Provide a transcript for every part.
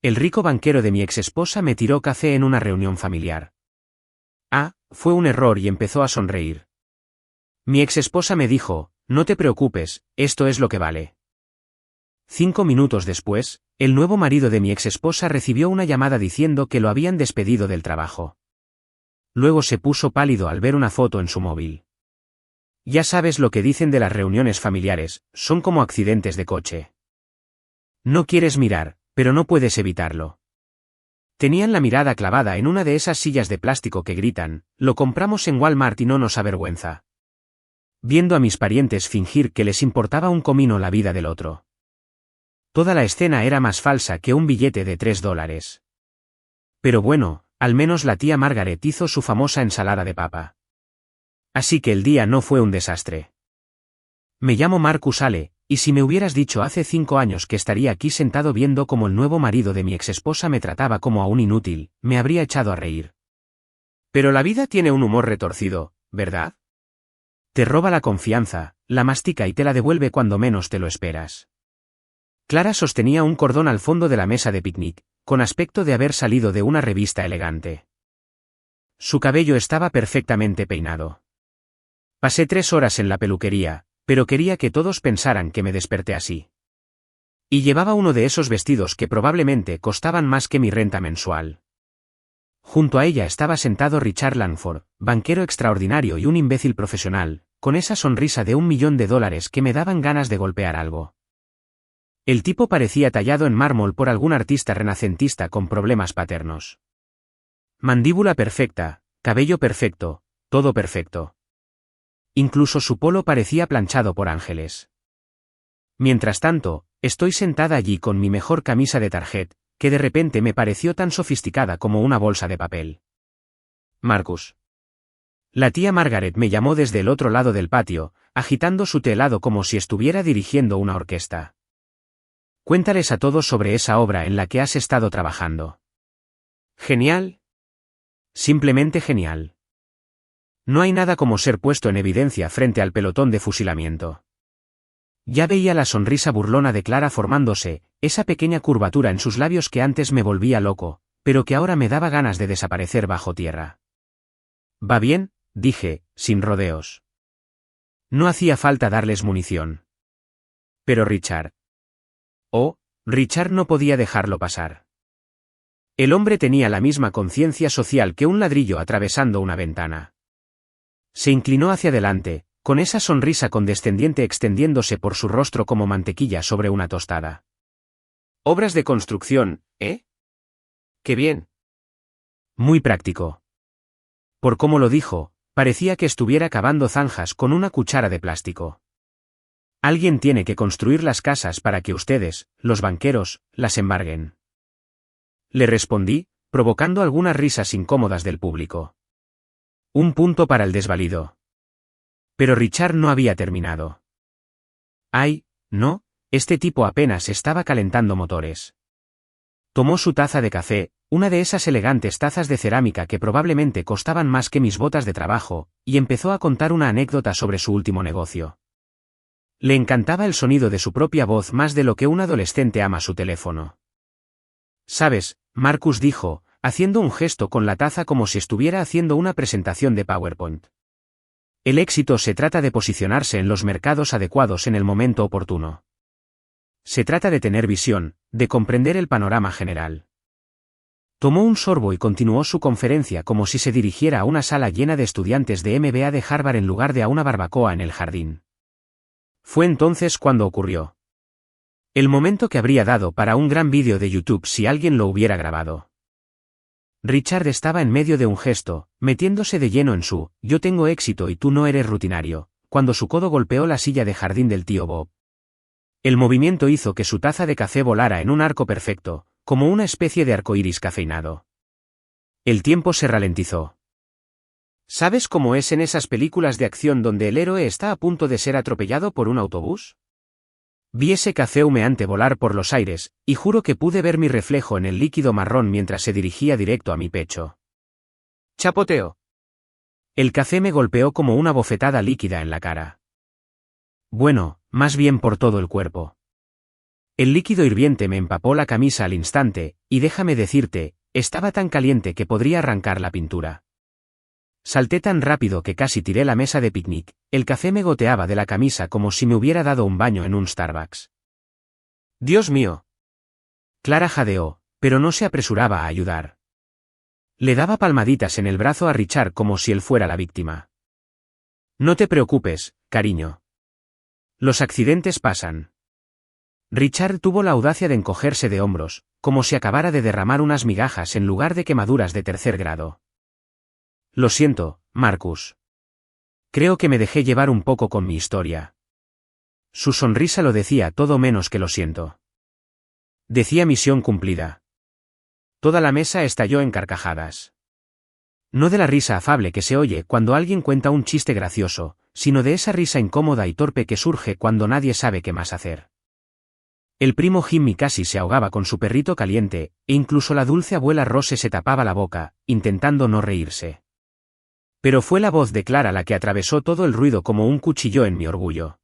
El rico banquero de mi exesposa me tiró café en una reunión familiar. Fue un error y empezó a sonreír. Mi exesposa me dijo, no te preocupes, esto es lo que vale. 5 minutos después, el nuevo marido de mi exesposa recibió una llamada diciendo que lo habían despedido del trabajo. Luego se puso pálido al ver una foto en su móvil. Ya sabes lo que dicen de las reuniones familiares, son como accidentes de coche. No quieres mirar, pero no puedes evitarlo. Tenían la mirada clavada en una de esas sillas de plástico que gritan, lo compramos en Walmart y no nos avergüenza. Viendo a mis parientes fingir que les importaba un comino la vida del otro. Toda la escena era más falsa que un billete de $3. Pero bueno, al menos la tía Margaret hizo su famosa ensalada de papa. Así que el día no fue un desastre. Me llamo Marcus Ale, y si me hubieras dicho hace 5 años que estaría aquí sentado viendo cómo el nuevo marido de mi exesposa me trataba como a un inútil, me habría echado a reír. Pero la vida tiene un humor retorcido, ¿verdad? Te roba la confianza, la mastica y te la devuelve cuando menos te lo esperas. Clara sostenía un cordón al fondo de la mesa de picnic, con aspecto de haber salido de una revista elegante. Su cabello estaba perfectamente peinado. Pasé 3 horas en la peluquería, pero quería que todos pensaran que me desperté así. Y llevaba uno de esos vestidos que probablemente costaban más que mi renta mensual. Junto a ella estaba sentado Richard Langford, banquero extraordinario y un imbécil profesional, con esa sonrisa de $1 millón que me daban ganas de golpear algo. El tipo parecía tallado en mármol por algún artista renacentista con problemas paternos. Mandíbula perfecta, cabello perfecto, todo perfecto. Incluso su polo parecía planchado por ángeles. Mientras tanto, estoy sentada allí con mi mejor camisa de Target, que de repente me pareció tan sofisticada como una bolsa de papel. Marcus. La tía Margaret me llamó desde el otro lado del patio, agitando su té helado como si estuviera dirigiendo una orquesta. Cuéntales a todos sobre esa obra en la que has estado trabajando. Genial. Simplemente genial. No hay nada como ser puesto en evidencia frente al pelotón de fusilamiento. Ya veía la sonrisa burlona de Clara formándose, esa pequeña curvatura en sus labios que antes me volvía loco, pero que ahora me daba ganas de desaparecer bajo tierra. Va bien, dije, sin rodeos. No hacía falta darles munición. Pero Richard. Richard no podía dejarlo pasar. El hombre tenía la misma conciencia social que un ladrillo atravesando una ventana. Se inclinó hacia adelante, con esa sonrisa condescendiente extendiéndose por su rostro como mantequilla sobre una tostada. Obras de construcción, ¿eh? ¡Qué bien! Muy práctico. Por cómo lo dijo, parecía que estuviera cavando zanjas con una cuchara de plástico. Alguien tiene que construir las casas para que ustedes, los banqueros, las embarguen. Le respondí, provocando algunas risas incómodas del público. Un punto para el desvalido. Pero Richard no había terminado. Ay, no, este tipo apenas estaba calentando motores. Tomó su taza de café, una de esas elegantes tazas de cerámica que probablemente costaban más que mis botas de trabajo, y empezó a contar una anécdota sobre su último negocio. Le encantaba el sonido de su propia voz más de lo que un adolescente ama su teléfono. ¿Sabes? Marcus dijo, haciendo un gesto con la taza como si estuviera haciendo una presentación de PowerPoint. El éxito se trata de posicionarse en los mercados adecuados en el momento oportuno. Se trata de tener visión, de comprender el panorama general. Tomó un sorbo y continuó su conferencia como si se dirigiera a una sala llena de estudiantes de MBA de Harvard en lugar de a una barbacoa en el jardín. Fue entonces cuando ocurrió. El momento que habría dado para un gran vídeo de YouTube si alguien lo hubiera grabado. Richard estaba en medio de un gesto, metiéndose de lleno en su «yo tengo éxito y tú no eres rutinario», cuando su codo golpeó la silla de jardín del tío Bob. El movimiento hizo que su taza de café volara en un arco perfecto, como una especie de arcoíris cafeinado. El tiempo se ralentizó. ¿Sabes cómo es en esas películas de acción donde el héroe está a punto de ser atropellado por un autobús? Vi ese café humeante volar por los aires, y juro que pude ver mi reflejo en el líquido marrón mientras se dirigía directo a mi pecho. Chapoteo. El café me golpeó como una bofetada líquida en la cara. Bueno, más bien por todo el cuerpo. El líquido hirviente me empapó la camisa al instante, y déjame decirte, estaba tan caliente que podría arrancar la pintura. Salté tan rápido que casi tiré la mesa de picnic, el café me goteaba de la camisa como si me hubiera dado un baño en un Starbucks. ¡Dios mío! Clara jadeó, pero no se apresuraba a ayudar. Le daba palmaditas en el brazo a Richard como si él fuera la víctima. No te preocupes, cariño. Los accidentes pasan. Richard tuvo la audacia de encogerse de hombros, como si acabara de derramar unas migajas en lugar de quemaduras de tercer grado. Lo siento, Marcus. Creo que me dejé llevar un poco con mi historia. Su sonrisa lo decía todo menos que lo siento. Decía misión cumplida. Toda la mesa estalló en carcajadas. No de la risa afable que se oye cuando alguien cuenta un chiste gracioso, sino de esa risa incómoda y torpe que surge cuando nadie sabe qué más hacer. El primo Jimmy casi se ahogaba con su perrito caliente, e incluso la dulce abuela Rose se tapaba la boca, intentando no reírse. Pero fue la voz de Clara la que atravesó todo el ruido como un cuchillo en mi orgullo.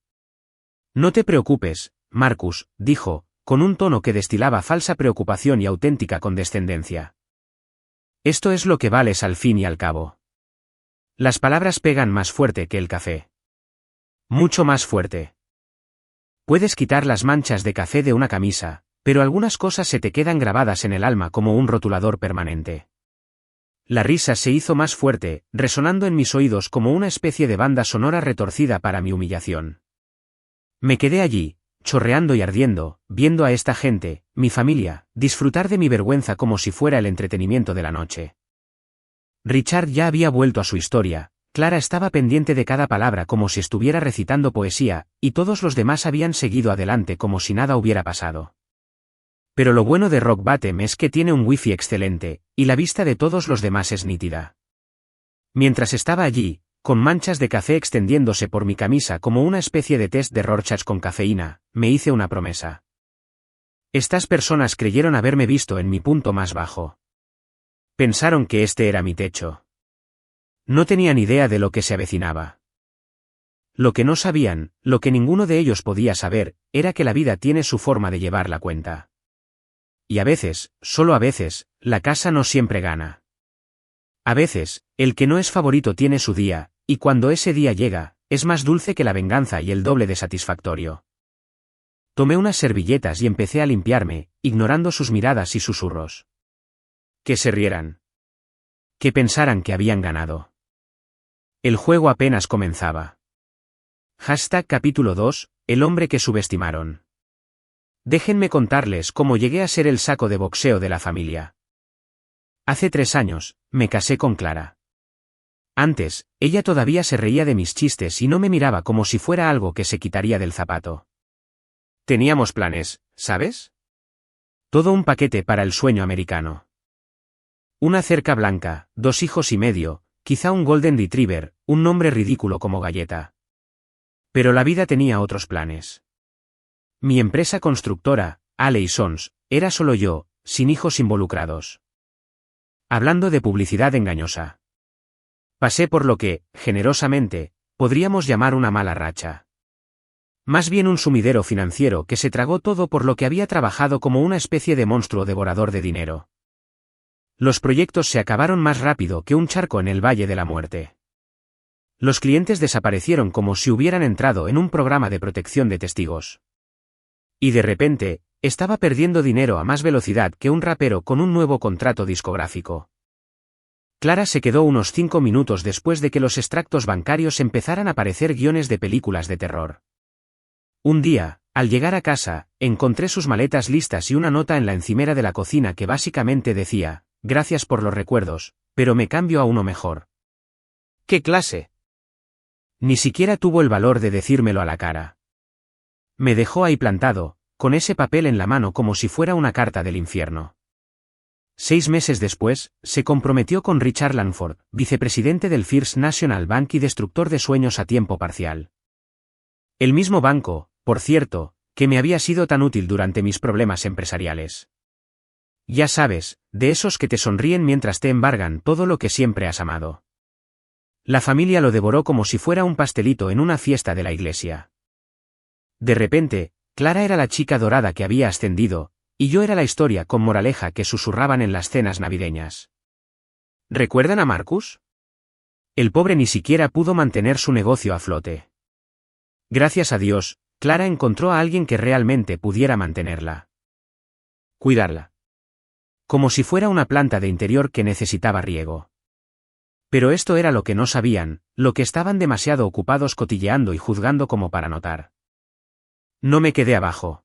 No te preocupes, Marcus, dijo, con un tono que destilaba falsa preocupación y auténtica condescendencia. Esto es lo que vales al fin y al cabo. Las palabras pegan más fuerte que el café. Mucho más fuerte. Puedes quitar las manchas de café de una camisa, pero algunas cosas se te quedan grabadas en el alma como un rotulador permanente. La risa se hizo más fuerte, resonando en mis oídos como una especie de banda sonora retorcida para mi humillación. Me quedé allí, chorreando y ardiendo, viendo a esta gente, mi familia, disfrutar de mi vergüenza como si fuera el entretenimiento de la noche. Richard ya había vuelto a su historia, Clara estaba pendiente de cada palabra como si estuviera recitando poesía, y todos los demás habían seguido adelante como si nada hubiera pasado. Pero lo bueno de Rock Bottom es que tiene un wifi excelente, y la vista de todos los demás es nítida. Mientras estaba allí, con manchas de café extendiéndose por mi camisa como una especie de test de Rorschach con cafeína, me hice una promesa. Estas personas creyeron haberme visto en mi punto más bajo. Pensaron que este era mi techo. No tenían idea de lo que se avecinaba. Lo que no sabían, lo que ninguno de ellos podía saber, era que la vida tiene su forma de llevar la cuenta. Y a veces, solo a veces, la casa no siempre gana. A veces, el que no es favorito tiene su día, y cuando ese día llega, es más dulce que la venganza y el doble de satisfactorio. Tomé unas servilletas y empecé a limpiarme, ignorando sus miradas y susurros. Que se rieran. Que pensaran que habían ganado. El juego apenas comenzaba. Capítulo 2, el hombre que subestimaron. Déjenme contarles cómo llegué a ser el saco de boxeo de la familia. Hace 3 años, me casé con Clara. Antes, ella todavía se reía de mis chistes y no me miraba como si fuera algo que se quitaría del zapato. Teníamos planes, ¿sabes? Todo un paquete para el sueño americano. Una cerca blanca, 2 hijos y medio, quizá un Golden Retriever, un nombre ridículo como galleta. Pero la vida tenía otros planes. Mi empresa constructora, Ale & Sons, era solo yo, sin hijos involucrados. Hablando de publicidad engañosa. Pasé por lo que, generosamente, podríamos llamar una mala racha. Más bien un sumidero financiero que se tragó todo por lo que había trabajado como una especie de monstruo devorador de dinero. Los proyectos se acabaron más rápido que un charco en el Valle de la Muerte. Los clientes desaparecieron como si hubieran entrado en un programa de protección de testigos. Y de repente, estaba perdiendo dinero a más velocidad que un rapero con un nuevo contrato discográfico. Clara se quedó unos 5 minutos después de que los extractos bancarios empezaran a aparecer guiones de películas de terror. Un día, al llegar a casa, encontré sus maletas listas y una nota en la encimera de la cocina que básicamente decía: gracias por los recuerdos, pero me cambio a uno mejor. ¿Qué clase? Ni siquiera tuvo el valor de decírmelo a la cara. Me dejó ahí plantado, con ese papel en la mano como si fuera una carta del infierno. 6 meses después, se comprometió con Richard Langford, vicepresidente del First National Bank y destructor de sueños a tiempo parcial. El mismo banco, por cierto, que me había sido tan útil durante mis problemas empresariales. Ya sabes, de esos que te sonríen mientras te embargan todo lo que siempre has amado. La familia lo devoró como si fuera un pastelito en una fiesta de la iglesia. De repente, Clara era la chica dorada que había ascendido, Y yo era la historia con moraleja que susurraban en las cenas navideñas. ¿Recuerdan a Marcus? El pobre ni siquiera pudo mantener su negocio a flote. Gracias a Dios, Clara encontró a alguien que realmente pudiera mantenerla. Cuidarla. Como si fuera una planta de interior que necesitaba riego. Pero esto era lo que no sabían, lo que estaban demasiado ocupados cotilleando y juzgando como para notar. No me quedé abajo.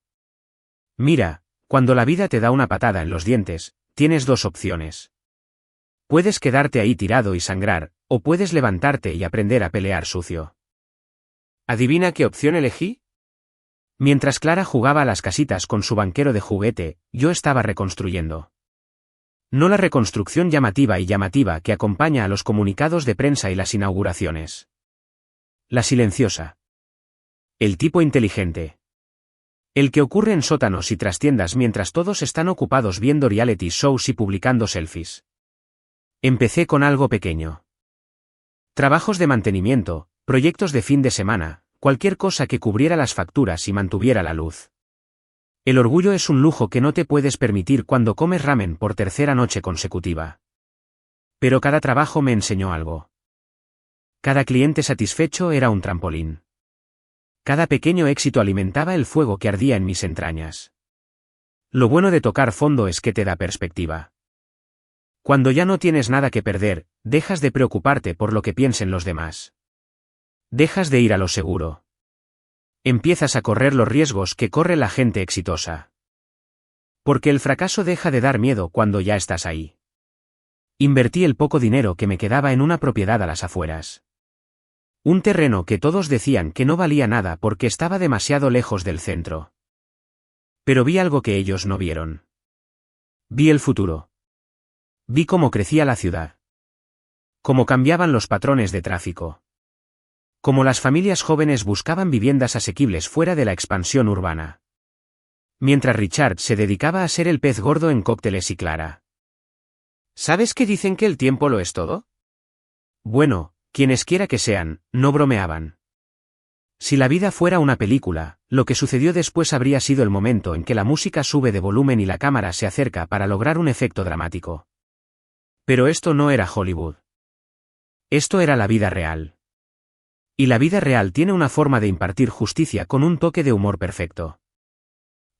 Mira, cuando la vida te da una patada en los dientes, tienes dos opciones. Puedes quedarte ahí tirado y sangrar, o puedes levantarte y aprender a pelear sucio. ¿Adivina qué opción elegí? Mientras Clara jugaba a las casitas con su banquero de juguete, yo estaba reconstruyendo. No la reconstrucción llamativa que acompaña a los comunicados de prensa y las inauguraciones. La silenciosa. El tipo inteligente. El que ocurre en sótanos y trastiendas mientras todos están ocupados viendo reality shows y publicando selfies. Empecé con algo pequeño. Trabajos de mantenimiento, proyectos de fin de semana, cualquier cosa que cubriera las facturas y mantuviera la luz. El orgullo es un lujo que no te puedes permitir cuando comes ramen por tercera noche consecutiva. Pero cada trabajo me enseñó algo. Cada cliente satisfecho era un trampolín. Cada pequeño éxito alimentaba el fuego que ardía en mis entrañas. Lo bueno de tocar fondo es que te da perspectiva. Cuando ya no tienes nada que perder, dejas de preocuparte por lo que piensen los demás. Dejas de ir a lo seguro. Empiezas a correr los riesgos que corre la gente exitosa. Porque el fracaso deja de dar miedo cuando ya estás ahí. Invertí el poco dinero que me quedaba en una propiedad a las afueras. Un terreno que todos decían que no valía nada porque estaba demasiado lejos del centro. Pero vi algo que ellos no vieron. Vi el futuro. Vi cómo crecía la ciudad. Cómo cambiaban los patrones de tráfico. Cómo las familias jóvenes buscaban viviendas asequibles fuera de la expansión urbana. Mientras Richard se dedicaba a ser el pez gordo en cócteles y Clara. ¿Sabes que dicen que el tiempo lo es todo? Bueno, quienes quiera que sean, no bromeaban. Si la vida fuera una película, lo que sucedió después habría sido el momento en que la música sube de volumen y la cámara se acerca para lograr un efecto dramático. Pero esto no era Hollywood. Esto era la vida real. Y la vida real tiene una forma de impartir justicia con un toque de humor perfecto.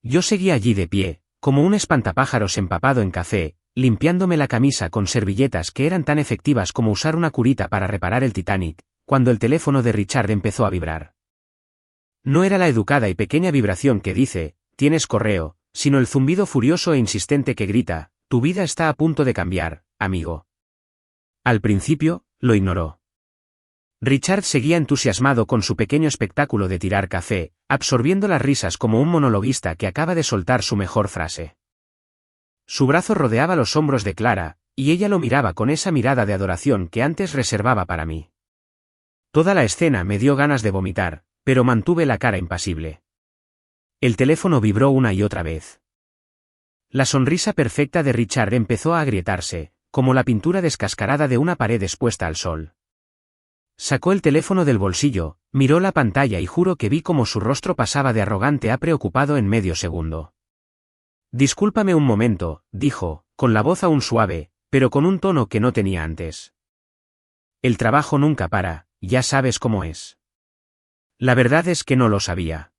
Yo seguía allí de pie, como un espantapájaros empapado en café, limpiándome la camisa con servilletas que eran tan efectivas como usar una curita para reparar el Titanic, cuando el teléfono de Richard empezó a vibrar. No era la educada y pequeña vibración que dice, «¿Tienes correo?», sino el zumbido furioso e insistente que grita, «Tu vida está a punto de cambiar, amigo». Al principio, lo ignoró. Richard seguía entusiasmado con su pequeño espectáculo de tirar café, absorbiendo las risas como un monologuista que acaba de soltar su mejor frase. Su brazo rodeaba los hombros de Clara, y ella lo miraba con esa mirada de adoración que antes reservaba para mí. Toda la escena me dio ganas de vomitar, pero mantuve la cara impasible. El teléfono vibró una y otra vez. La sonrisa perfecta de Richard empezó a agrietarse, como la pintura descascarada de una pared expuesta al sol. Sacó el teléfono del bolsillo, miró la pantalla y juro que vi cómo su rostro pasaba de arrogante a preocupado en medio segundo. «Discúlpame un momento», dijo, con la voz aún suave, pero con un tono que no tenía antes. «El trabajo nunca para, ya sabes cómo es». La verdad es que no lo sabía.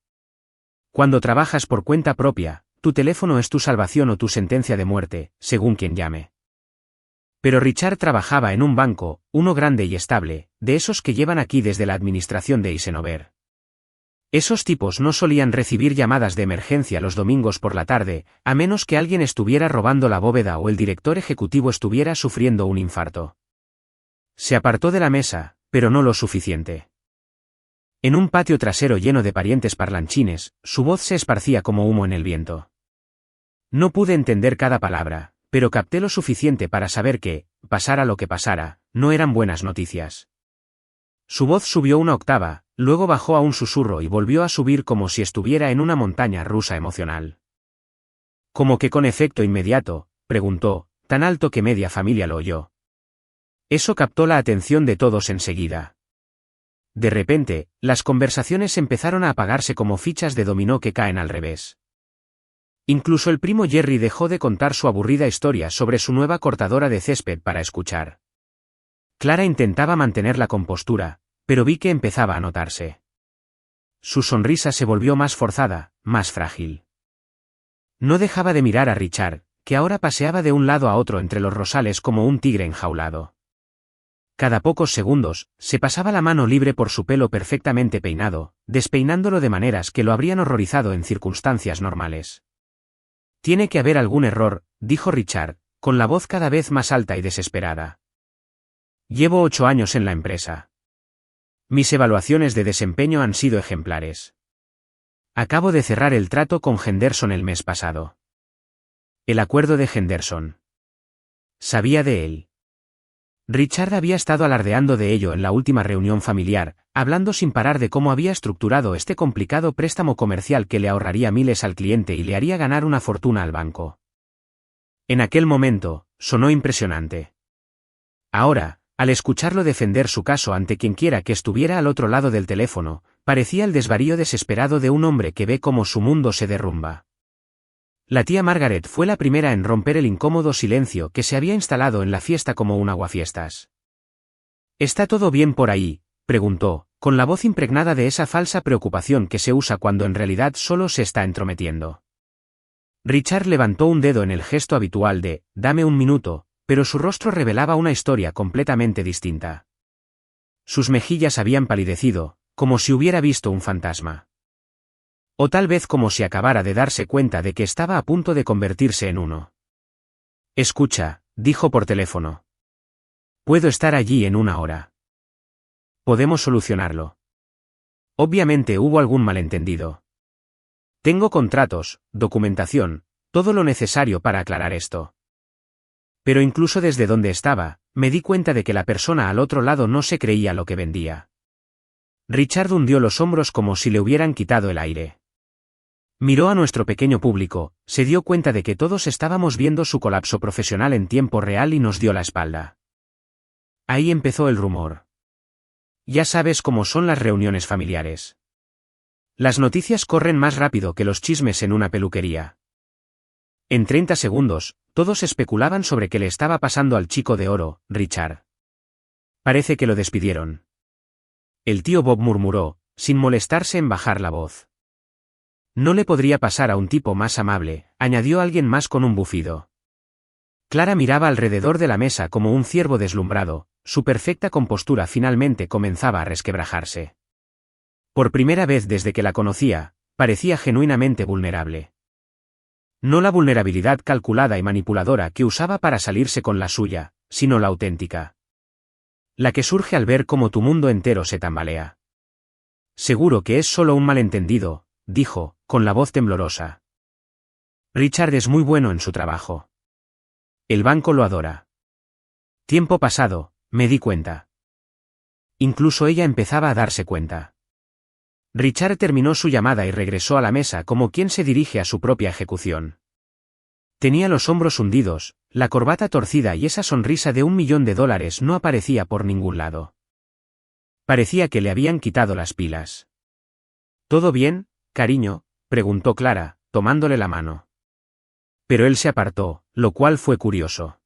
Cuando trabajas por cuenta propia, tu teléfono es tu salvación o tu sentencia de muerte, según quien llame. Pero Richard trabajaba en un banco, uno grande y estable, de esos que llevan aquí desde la administración de Eisenhower. Esos tipos no solían recibir llamadas de emergencia los domingos por la tarde, a menos que alguien estuviera robando la bóveda o el director ejecutivo estuviera sufriendo un infarto. Se apartó de la mesa, pero no lo suficiente. En un patio trasero lleno de parientes parlanchines, su voz se esparcía como humo en el viento. No pude entender cada palabra, pero capté lo suficiente para saber que, pasara lo que pasara, no eran buenas noticias. Su voz subió una octava, luego bajó a un susurro y volvió a subir como si estuviera en una montaña rusa emocional. «¿Cómo que con efecto inmediato?», preguntó, tan alto que media familia lo oyó. Eso captó la atención de todos enseguida. De repente, las conversaciones empezaron a apagarse como fichas de dominó que caen al revés. Incluso el primo Jerry dejó de contar su aburrida historia sobre su nueva cortadora de césped para escuchar. Clara intentaba mantener la compostura, pero vi que empezaba a notarse. Su sonrisa se volvió más forzada, más frágil. No dejaba de mirar a Richard, que ahora paseaba de un lado a otro entre los rosales como un tigre enjaulado. Cada pocos segundos, se pasaba la mano libre por su pelo perfectamente peinado, despeinándolo de maneras que lo habrían horrorizado en circunstancias normales. Tiene que haber algún error, dijo Richard, con la voz cada vez más alta y desesperada. Llevo 8 años en la empresa. Mis evaluaciones de desempeño han sido ejemplares. Acabo de cerrar el trato con Henderson el mes pasado. El acuerdo de Henderson. Sabía de él. Richard había estado alardeando de ello en la última reunión familiar, hablando sin parar de cómo había estructurado este complicado préstamo comercial que le ahorraría miles al cliente y le haría ganar una fortuna al banco. En aquel momento, sonó impresionante. Ahora, al escucharlo defender su caso ante quienquiera que estuviera al otro lado del teléfono, parecía el desvarío desesperado de un hombre que ve cómo su mundo se derrumba. La tía Margaret fue la primera en romper el incómodo silencio que se había instalado en la fiesta como un aguafiestas. ¿Está todo bien por ahí?, preguntó, con la voz impregnada de esa falsa preocupación que se usa cuando en realidad solo se está entrometiendo. Richard levantó un dedo en el gesto habitual de «dame un minuto», pero su rostro revelaba una historia completamente distinta. Sus mejillas habían palidecido, como si hubiera visto un fantasma. O tal vez como si acabara de darse cuenta de que estaba a punto de convertirse en uno. «Escucha», dijo por teléfono. «Puedo estar allí en 1 hora. Podemos solucionarlo». Obviamente hubo algún malentendido. Tengo contratos, documentación, todo lo necesario para aclarar esto. Pero incluso desde donde estaba, me di cuenta de que la persona al otro lado no se creía lo que vendía. Richard hundió los hombros como si le hubieran quitado el aire. Miró a nuestro pequeño público, se dio cuenta de que todos estábamos viendo su colapso profesional en tiempo real y nos dio la espalda. Ahí empezó el rumor. Ya sabes cómo son las reuniones familiares. Las noticias corren más rápido que los chismes en una peluquería. En 30 segundos, todos especulaban sobre qué le estaba pasando al chico de oro, Richard. Parece que lo despidieron. El tío Bob murmuró, sin molestarse en bajar la voz. No le podría pasar a un tipo más amable, añadió alguien más con un bufido. Clara miraba alrededor de la mesa como un ciervo deslumbrado, su perfecta compostura finalmente comenzaba a resquebrajarse. Por primera vez desde que la conocía, parecía genuinamente vulnerable. No la vulnerabilidad calculada y manipuladora que usaba para salirse con la suya, sino la auténtica. La que surge al ver cómo tu mundo entero se tambalea. Seguro que es solo un malentendido, dijo, con la voz temblorosa. Richard es muy bueno en su trabajo. El banco lo adora. Tiempo pasado, me di cuenta. Incluso ella empezaba a darse cuenta. Richard terminó su llamada y regresó a la mesa como quien se dirige a su propia ejecución. Tenía los hombros hundidos, la corbata torcida y esa sonrisa de $1.000.000 no aparecía por ningún lado. Parecía que le habían quitado las pilas. ¿Todo bien, cariño?, preguntó Clara, tomándole la mano. Pero él se apartó, lo cual fue curioso.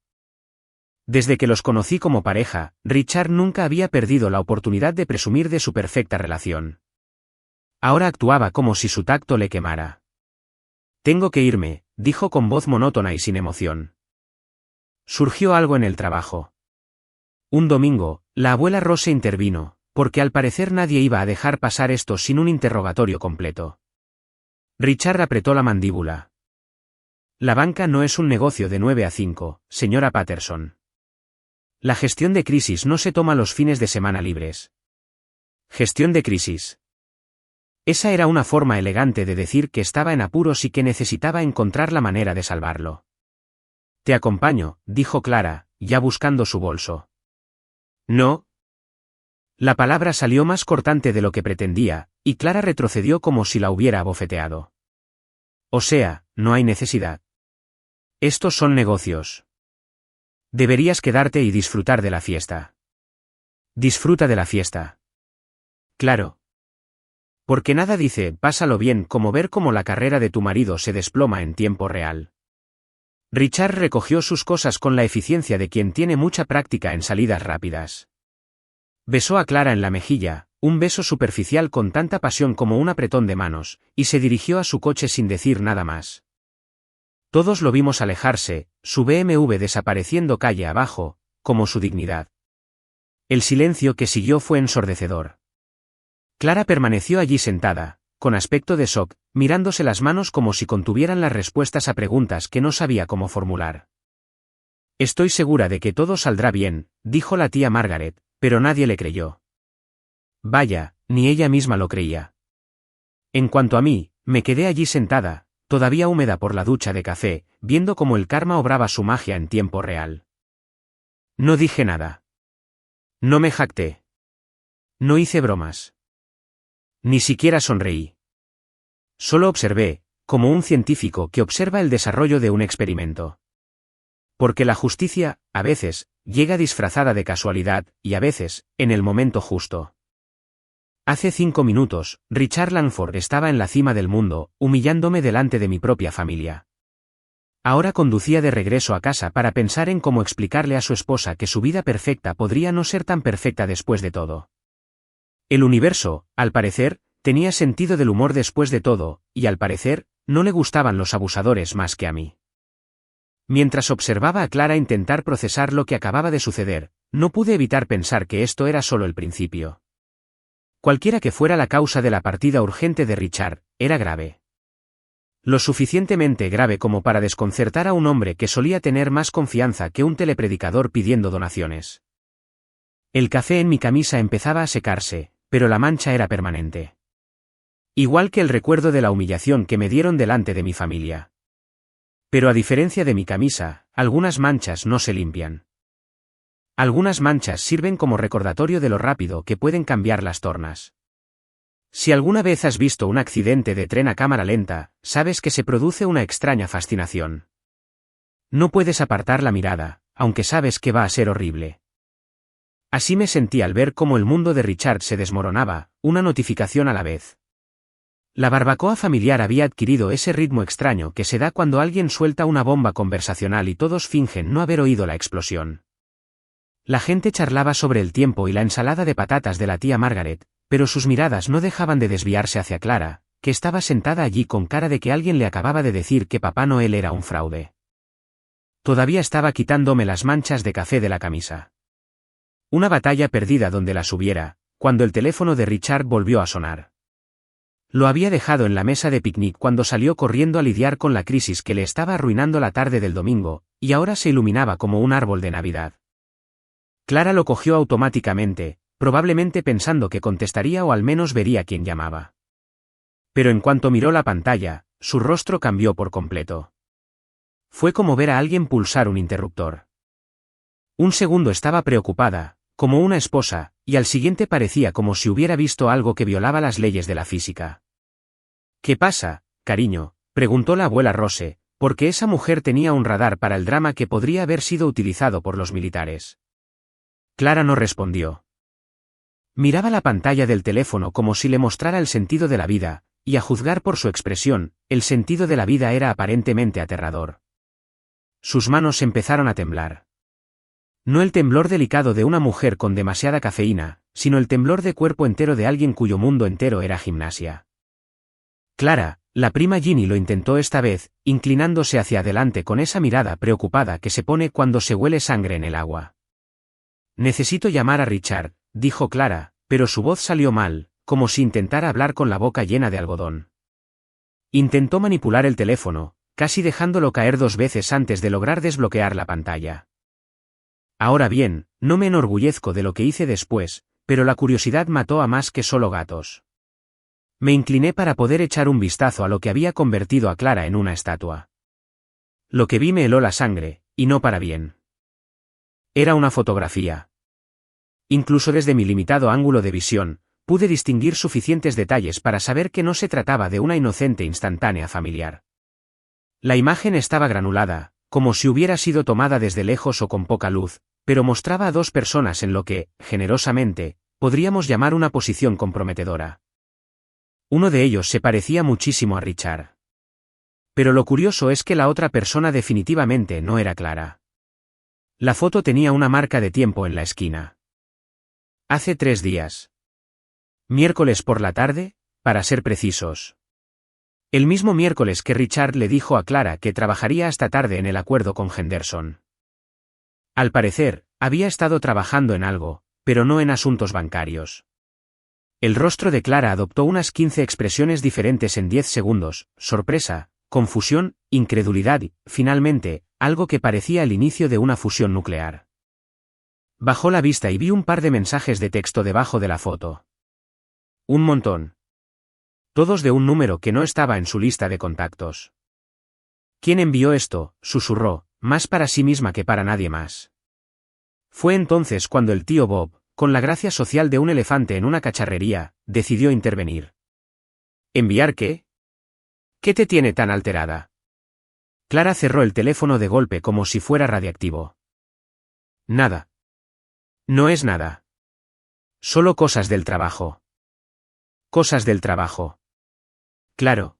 Desde que los conocí como pareja, Richard nunca había perdido la oportunidad de presumir de su perfecta relación. Ahora actuaba como si su tacto le quemara. Tengo que irme, dijo con voz monótona y sin emoción. Surgió algo en el trabajo. Un domingo, la abuela Rose intervino, porque al parecer nadie iba a dejar pasar esto sin un interrogatorio completo. Richard apretó la mandíbula. La banca no es un negocio de 9 a 5, señora Patterson. La gestión de crisis no se toma los fines de semana libres. Gestión de crisis. Esa era una forma elegante de decir que estaba en apuros y que necesitaba encontrar la manera de salvarlo. Te acompaño, dijo Clara, ya buscando su bolso. No. La palabra salió más cortante de lo que pretendía, y Clara retrocedió como si la hubiera abofeteado. O sea, no hay necesidad. Estos son negocios. Deberías quedarte y disfrutar de la fiesta. Disfruta de la fiesta. Claro. Porque nada dice, pásalo bien, como ver cómo la carrera de tu marido se desploma en tiempo real. Richard recogió sus cosas con la eficiencia de quien tiene mucha práctica en salidas rápidas. Besó a Clara en la mejilla, un beso superficial con tanta pasión como un apretón de manos, y se dirigió a su coche sin decir nada más. Todos lo vimos alejarse, su BMW desapareciendo calle abajo, como su dignidad. El silencio que siguió fue ensordecedor. Clara permaneció allí sentada, con aspecto de shock, mirándose las manos como si contuvieran las respuestas a preguntas que no sabía cómo formular. Estoy segura de que todo saldrá bien, dijo la tía Margaret, pero nadie le creyó. Vaya, ni ella misma lo creía. En cuanto a mí, me quedé allí sentada, todavía húmeda por la ducha de café, viendo cómo el karma obraba su magia en tiempo real. No dije nada. No me jacté. No hice bromas. Ni siquiera sonreí. Solo observé, como un científico que observa el desarrollo de un experimento. Porque la justicia, a veces, llega disfrazada de casualidad, y a veces, en el momento justo. Hace 5 minutos, Richard Langford estaba en la cima del mundo, humillándome delante de mi propia familia. Ahora conducía de regreso a casa para pensar en cómo explicarle a su esposa que su vida perfecta podría no ser tan perfecta después de todo. El universo, al parecer, tenía sentido del humor después de todo, y al parecer, no le gustaban los abusadores más que a mí. Mientras observaba a Clara intentar procesar lo que acababa de suceder, no pude evitar pensar que esto era solo el principio. Cualquiera que fuera la causa de la partida urgente de Richard, era grave. Lo suficientemente grave como para desconcertar a un hombre que solía tener más confianza que un telepredicador pidiendo donaciones. El café en mi camisa empezaba a secarse, pero la mancha era permanente. Igual que el recuerdo de la humillación que me dieron delante de mi familia. Pero a diferencia de mi camisa, algunas manchas no se limpian. Algunas manchas sirven como recordatorio de lo rápido que pueden cambiar las tornas. Si alguna vez has visto un accidente de tren a cámara lenta, sabes que se produce una extraña fascinación. No puedes apartar la mirada, aunque sabes que va a ser horrible. Así me sentí al ver cómo el mundo de Richard se desmoronaba, una notificación a la vez. La barbacoa familiar había adquirido ese ritmo extraño que se da cuando alguien suelta una bomba conversacional y todos fingen no haber oído la explosión. La gente charlaba sobre el tiempo y la ensalada de patatas de la tía Margaret, pero sus miradas no dejaban de desviarse hacia Clara, que estaba sentada allí con cara de que alguien le acababa de decir que Papá Noel era un fraude. Todavía estaba quitándome las manchas de café de la camisa. Una batalla perdida donde las hubiera, cuando el teléfono de Richard volvió a sonar. Lo había dejado en la mesa de picnic cuando salió corriendo a lidiar con la crisis que le estaba arruinando la tarde del domingo, y ahora se iluminaba como un árbol de Navidad. Clara lo cogió automáticamente, probablemente pensando que contestaría o al menos vería quién llamaba. Pero en cuanto miró la pantalla, su rostro cambió por completo. Fue como ver a alguien pulsar un interruptor. Un segundo estaba preocupada, como una esposa, y al siguiente parecía como si hubiera visto algo que violaba las leyes de la física. ¿Qué pasa, cariño?, preguntó la abuela Rose, porque esa mujer tenía un radar para el drama que podría haber sido utilizado por los militares. Clara no respondió. Miraba la pantalla del teléfono como si le mostrara el sentido de la vida, y a juzgar por su expresión, el sentido de la vida era aparentemente aterrador. Sus manos empezaron a temblar. No el temblor delicado de una mujer con demasiada cafeína, sino el temblor de cuerpo entero de alguien cuyo mundo entero era gimnasia. Clara, la prima Ginny lo intentó esta vez, inclinándose hacia adelante con esa mirada preocupada que se pone cuando se huele sangre en el agua. Necesito llamar a Richard, dijo Clara, pero su voz salió mal, como si intentara hablar con la boca llena de algodón. Intentó manipular el teléfono, casi dejándolo caer 2 veces antes de lograr desbloquear la pantalla. Ahora bien, no me enorgullezco de lo que hice después, pero la curiosidad mató a más que solo gatos. Me incliné para poder echar un vistazo a lo que había convertido a Clara en una estatua. Lo que vi me heló la sangre, y no para bien. Era una fotografía. Incluso desde mi limitado ángulo de visión, pude distinguir suficientes detalles para saber que no se trataba de una inocente instantánea familiar. La imagen estaba granulada, como si hubiera sido tomada desde lejos o con poca luz, pero mostraba a 2 personas en lo que, generosamente, podríamos llamar una posición comprometedora. Uno de ellos se parecía muchísimo a Richard. Pero lo curioso es que la otra persona definitivamente no era Clara. La foto tenía una marca de tiempo en la esquina. Hace 3 días. Miércoles por la tarde, para ser precisos. El mismo miércoles que Richard le dijo a Clara que trabajaría hasta tarde en el acuerdo con Henderson. Al parecer, había estado trabajando en algo, pero no en asuntos bancarios. El rostro de Clara adoptó unas 15 expresiones diferentes en 10 segundos: sorpresa, confusión, incredulidad y, finalmente, algo que parecía el inicio de una fusión nuclear. Bajó la vista y vio un par de mensajes de texto debajo de la foto. Un montón. Todos de un número que no estaba en su lista de contactos. ¿Quién envió esto?, susurró, más para sí misma que para nadie más. Fue entonces cuando el tío Bob, con la gracia social de un elefante en una cacharrería, decidió intervenir. ¿Enviar qué? ¿Qué te tiene tan alterada? Clara cerró el teléfono de golpe como si fuera radiactivo. Nada. No es nada. Solo cosas del trabajo. Cosas del trabajo. Claro.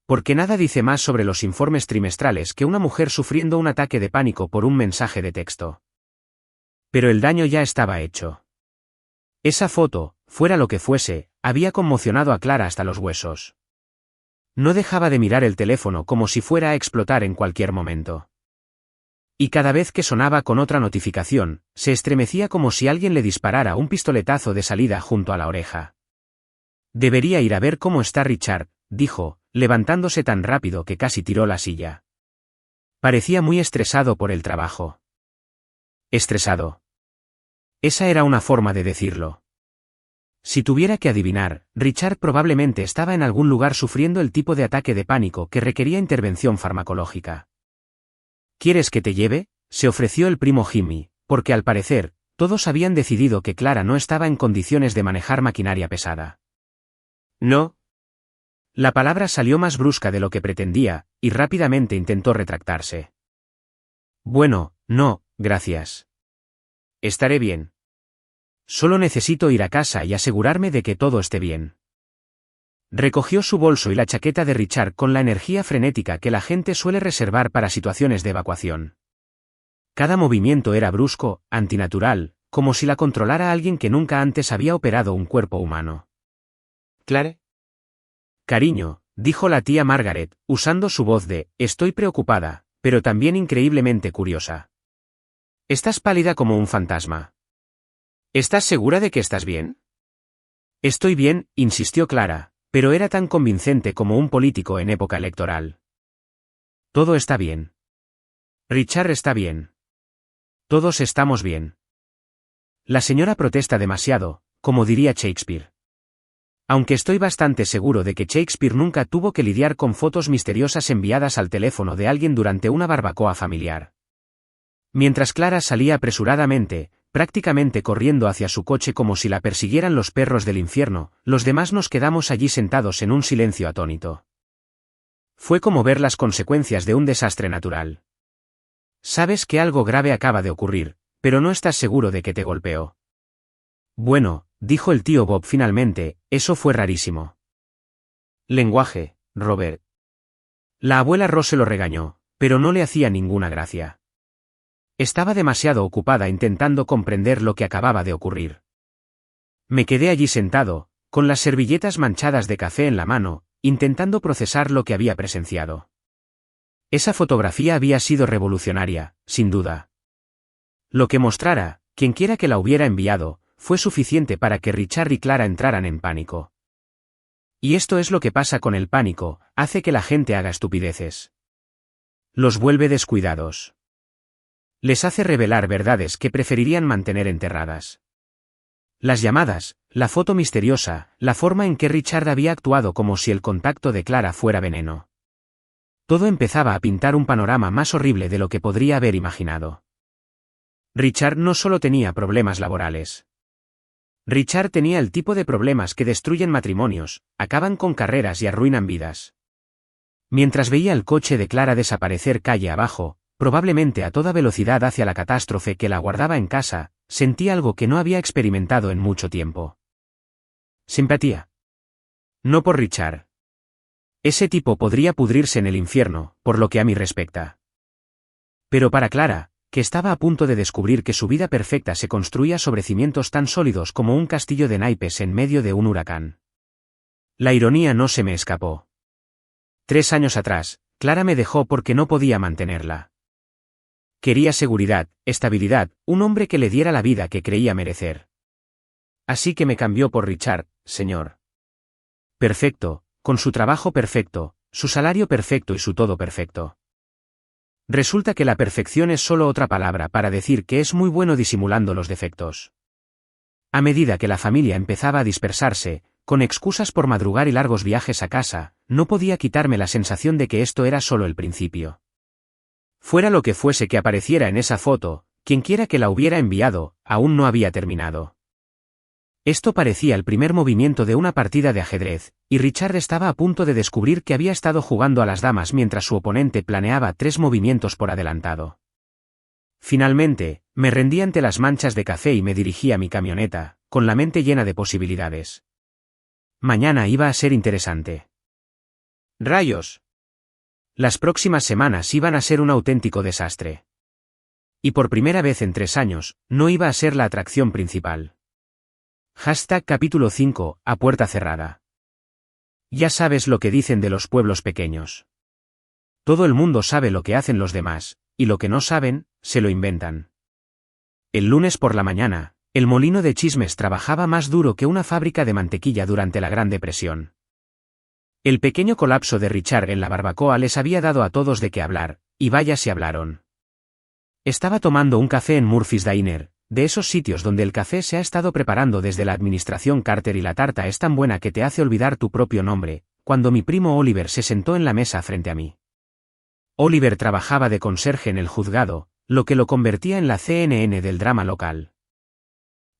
Porque nada dice más sobre los informes trimestrales que una mujer sufriendo un ataque de pánico por un mensaje de texto. Pero el daño ya estaba hecho. Esa foto, fuera lo que fuese, había conmocionado a Clara hasta los huesos. No dejaba de mirar el teléfono como si fuera a explotar en cualquier momento. Y cada vez que sonaba con otra notificación, se estremecía como si alguien le disparara un pistoletazo de salida junto a la oreja. Debería ir a ver cómo está Richard, dijo, levantándose tan rápido que casi tiró la silla. Parecía muy estresado por el trabajo. Estresado. Esa era una forma de decirlo. Si tuviera que adivinar, Richard probablemente estaba en algún lugar sufriendo el tipo de ataque de pánico que requería intervención farmacológica. ¿Quieres que te lleve?, se ofreció el primo Jimmy, porque al parecer, todos habían decidido que Clara no estaba en condiciones de manejar maquinaria pesada. No. La palabra salió más brusca de lo que pretendía, y rápidamente intentó retractarse. Bueno, no, gracias. Estaré bien. Solo necesito ir a casa y asegurarme de que todo esté bien. Recogió su bolso y la chaqueta de Richard con la energía frenética que la gente suele reservar para situaciones de evacuación. Cada movimiento era brusco, antinatural, como si la controlara alguien que nunca antes había operado un cuerpo humano. ¿Clare? Cariño, dijo la tía Margaret, usando su voz de, estoy preocupada, pero también increíblemente curiosa. Estás pálida como un fantasma. ¿Estás segura de que estás bien? Estoy bien, insistió Clara, pero era tan convincente como un político en época electoral. Todo está bien. Richard está bien. Todos estamos bien. La señora protesta demasiado, como diría Shakespeare. Aunque estoy bastante seguro de que Shakespeare nunca tuvo que lidiar con fotos misteriosas enviadas al teléfono de alguien durante una barbacoa familiar. Mientras Clara salía apresuradamente, prácticamente corriendo hacia su coche como si la persiguieran los perros del infierno, los demás nos quedamos allí sentados en un silencio atónito. Fue como ver las consecuencias de un desastre natural. Sabes que algo grave acaba de ocurrir, pero no estás seguro de que te golpeó. Bueno, dijo el tío Bob finalmente, eso fue rarísimo. Lenguaje, Robert. La abuela Rose lo regañó, pero no le hacía ninguna gracia. Estaba demasiado ocupada intentando comprender lo que acababa de ocurrir. Me quedé allí sentado, con las servilletas manchadas de café en la mano, intentando procesar lo que había presenciado. Esa fotografía había sido revolucionaria, sin duda. Lo que mostrara, quienquiera que la hubiera enviado, fue suficiente para que Richard y Clara entraran en pánico. Y esto es lo que pasa con el pánico, hace que la gente haga estupideces. Los vuelve descuidados. Les hace revelar verdades que preferirían mantener enterradas. Las llamadas, la foto misteriosa, la forma en que Richard había actuado como si el contacto de Clara fuera veneno. Todo empezaba a pintar un panorama más horrible de lo que podría haber imaginado. Richard no solo tenía problemas laborales. Richard tenía el tipo de problemas que destruyen matrimonios, acaban con carreras y arruinan vidas. Mientras veía el coche de Clara desaparecer calle abajo, probablemente a toda velocidad hacia la catástrofe que la aguardaba en casa, sentí algo que no había experimentado en mucho tiempo. Simpatía. No por Richard. Ese tipo podría pudrirse en el infierno, por lo que a mí respecta. Pero para Clara, que estaba a punto de descubrir que su vida perfecta se construía sobre cimientos tan sólidos como un castillo de naipes en medio de un huracán. La ironía no se me escapó. 3 años atrás, Clara me dejó porque no podía mantenerla. Quería seguridad, estabilidad, un hombre que le diera la vida que creía merecer. Así que me cambió por Richard, señor. Perfecto, con su trabajo perfecto, su salario perfecto y su todo perfecto. Resulta que la perfección es solo otra palabra para decir que es muy bueno disimulando los defectos. A medida que la familia empezaba a dispersarse, con excusas por madrugar y largos viajes a casa, no podía quitarme la sensación de que esto era solo el principio. Fuera lo que fuese que apareciera en esa foto, quienquiera que la hubiera enviado, aún no había terminado. Esto parecía el primer movimiento de una partida de ajedrez, y Richard estaba a punto de descubrir que había estado jugando a las damas mientras su oponente planeaba 3 movimientos por adelantado. Finalmente, me rendí ante las manchas de café y me dirigí a mi camioneta, con la mente llena de posibilidades. Mañana iba a ser interesante. ¡Rayos! Las próximas semanas iban a ser un auténtico desastre. Y por primera vez en 3 años, no iba a ser la atracción principal. Capítulo 5, a puerta cerrada. Ya sabes lo que dicen de los pueblos pequeños. Todo el mundo sabe lo que hacen los demás, y lo que no saben, se lo inventan. El lunes por la mañana, el molino de chismes trabajaba más duro que una fábrica de mantequilla durante la Gran Depresión. El pequeño colapso de Richard en la barbacoa les había dado a todos de qué hablar, y vaya si hablaron. Estaba tomando un café en Murphy's Diner, de esos sitios donde el café se ha estado preparando desde la administración Carter y la tarta es tan buena que te hace olvidar tu propio nombre, cuando mi primo Oliver se sentó en la mesa frente a mí. Oliver trabajaba de conserje en el juzgado, lo que lo convertía en la CNN del drama local.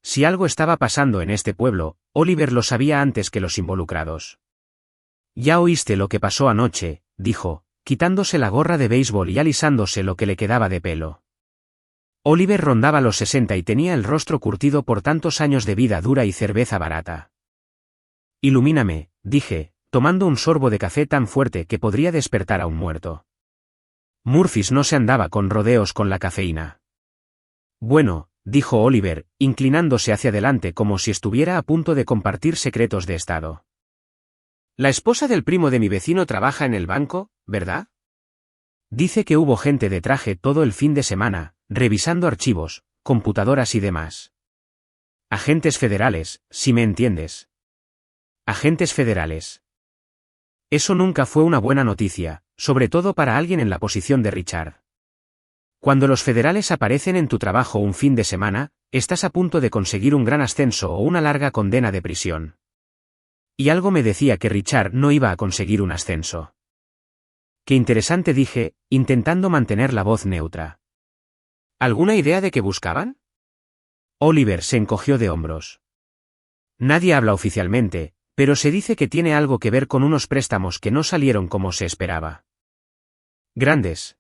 Si algo estaba pasando en este pueblo, Oliver lo sabía antes que los involucrados. «Ya oíste lo que pasó anoche», dijo, quitándose la gorra de béisbol y alisándose lo que le quedaba de pelo. Oliver rondaba los 60 y tenía el rostro curtido por tantos años de vida dura y cerveza barata. «Ilumíname», dije, tomando un sorbo de café tan fuerte que podría despertar a un muerto. Murphy's no se andaba con rodeos con la cafeína. «Bueno», dijo Oliver, inclinándose hacia adelante como si estuviera a punto de compartir secretos de estado. «La esposa del primo de mi vecino trabaja en el banco, ¿verdad? Dice que hubo gente de traje todo el fin de semana, revisando archivos, computadoras y demás. Agentes federales, si me entiendes. Agentes federales. Eso nunca fue una buena noticia, sobre todo para alguien en la posición de Richard. Cuando los federales aparecen en tu trabajo un fin de semana, estás a punto de conseguir un gran ascenso o una larga condena de prisión. Y algo me decía que Richard no iba a conseguir un ascenso. Qué interesante, dije, intentando mantener la voz neutra. ¿Alguna idea de qué buscaban? Oliver se encogió de hombros. Nadie habla oficialmente, pero se dice que tiene algo que ver con unos préstamos que no salieron como se esperaba. Grandes.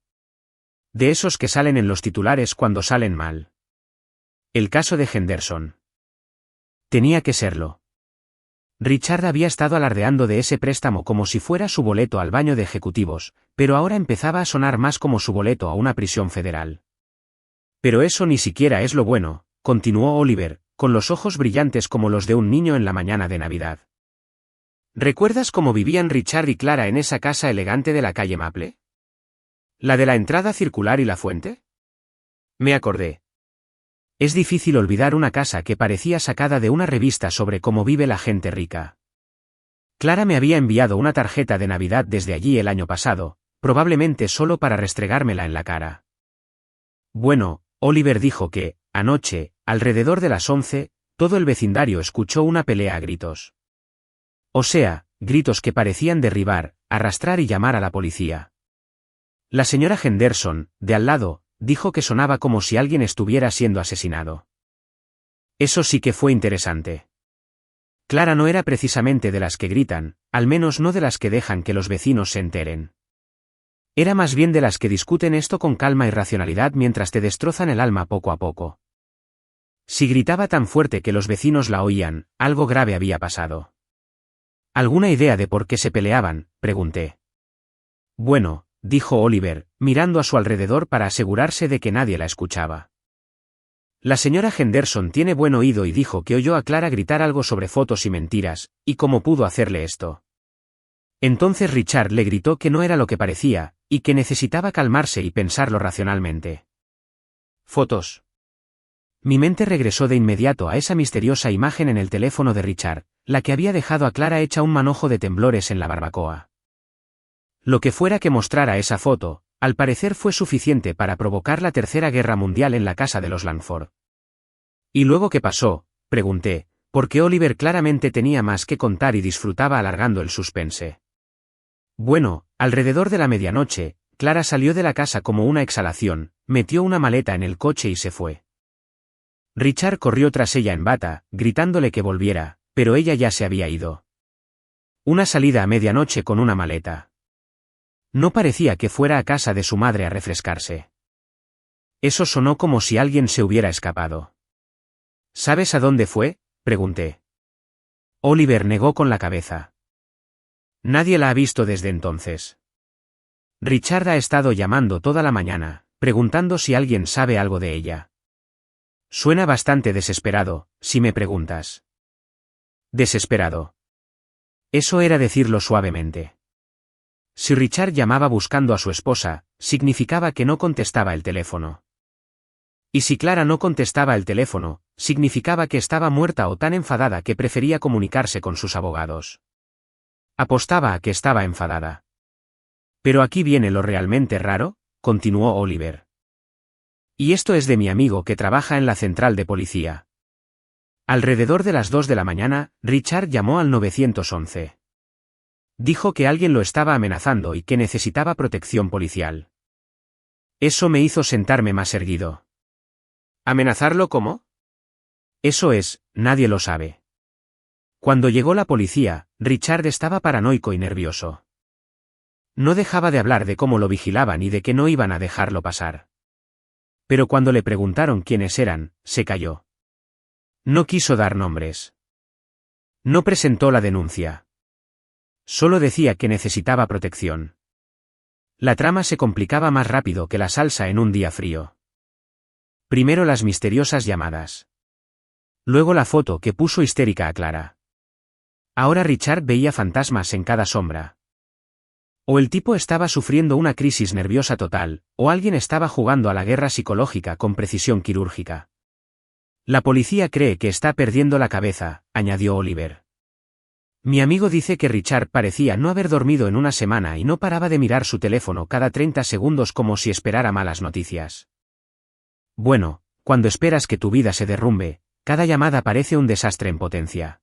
De esos que salen en los titulares cuando salen mal. El caso de Henderson. Tenía que serlo. Richard había estado alardeando de ese préstamo como si fuera su boleto al baño de ejecutivos, pero ahora empezaba a sonar más como su boleto a una prisión federal. Pero eso ni siquiera es lo bueno, continuó Oliver, con los ojos brillantes como los de un niño en la mañana de Navidad. ¿Recuerdas cómo vivían Richard y Clara en esa casa elegante de la calle Maple? ¿La de la entrada circular y la fuente? Me acordé. Es difícil olvidar una casa que parecía sacada de una revista sobre cómo vive la gente rica. Clara me había enviado una tarjeta de Navidad desde allí el año pasado, probablemente solo para restregármela en la cara. Bueno, Oliver dijo que, anoche, alrededor de las 11, todo el vecindario escuchó una pelea a gritos. O sea, gritos que parecían derribar, arrastrar y llamar a la policía. La señora Henderson, de al lado, dijo que sonaba como si alguien estuviera siendo asesinado. Eso sí que fue interesante. Clara no era precisamente de las que gritan, al menos no de las que dejan que los vecinos se enteren. Era más bien de las que discuten esto con calma y racionalidad mientras te destrozan el alma poco a poco. Si gritaba tan fuerte que los vecinos la oían, algo grave había pasado. ¿Alguna idea de por qué se peleaban?, pregunté. Bueno, dijo Oliver, mirando a su alrededor para asegurarse de que nadie la escuchaba. La señora Henderson tiene buen oído y dijo que oyó a Clara gritar algo sobre fotos y mentiras, y cómo pudo hacerle esto. Entonces Richard le gritó que no era lo que parecía, y que necesitaba calmarse y pensarlo racionalmente. Fotos. Mi mente regresó de inmediato a esa misteriosa imagen en el teléfono de Richard, la que había dejado a Clara hecha un manojo de temblores en la barbacoa. Lo que fuera que mostrara esa foto, al parecer fue suficiente para provocar la Tercera Guerra Mundial en la casa de los Langford. ¿Y luego qué pasó?, pregunté, porque Oliver claramente tenía más que contar y disfrutaba alargando el suspense. Bueno, alrededor de la medianoche, Clara salió de la casa como una exhalación, metió una maleta en el coche y se fue. Richard corrió tras ella en bata, gritándole que volviera, pero ella ya se había ido. Una salida a medianoche con una maleta. No parecía que fuera a casa de su madre a refrescarse. Eso sonó como si alguien se hubiera escapado. ¿Sabes a dónde fue?, pregunté. Oliver negó con la cabeza. Nadie la ha visto desde entonces. Richard ha estado llamando toda la mañana, preguntando si alguien sabe algo de ella. Suena bastante desesperado, si me preguntas. Desesperado. Eso era decirlo suavemente. Si Richard llamaba buscando a su esposa, significaba que no contestaba el teléfono. Y si Clara no contestaba el teléfono, significaba que estaba muerta o tan enfadada que prefería comunicarse con sus abogados. Apostaba a que estaba enfadada. Pero aquí viene lo realmente raro, continuó Oliver. Y esto es de mi amigo que trabaja en la central de policía. Alrededor de las 2 de la mañana, Richard llamó al 911. Dijo que alguien lo estaba amenazando y que necesitaba protección policial. Eso me hizo sentarme más erguido. ¿Amenazarlo cómo? Eso es, nadie lo sabe. Cuando llegó la policía, Richard estaba paranoico y nervioso. No dejaba de hablar de cómo lo vigilaban y de que no iban a dejarlo pasar. Pero cuando le preguntaron quiénes eran, se calló. No quiso dar nombres. No presentó la denuncia. Solo decía que necesitaba protección. La trama se complicaba más rápido que la salsa en un día frío. Primero las misteriosas llamadas. Luego la foto que puso histérica a Clara. Ahora Richard veía fantasmas en cada sombra. O el tipo estaba sufriendo una crisis nerviosa total, o alguien estaba jugando a la guerra psicológica con precisión quirúrgica. La policía cree que está perdiendo la cabeza, añadió Oliver. Mi amigo dice que Richard parecía no haber dormido en una semana y no paraba de mirar su teléfono cada 30 segundos como si esperara malas noticias. Bueno, cuando esperas que tu vida se derrumbe, cada llamada parece un desastre en potencia.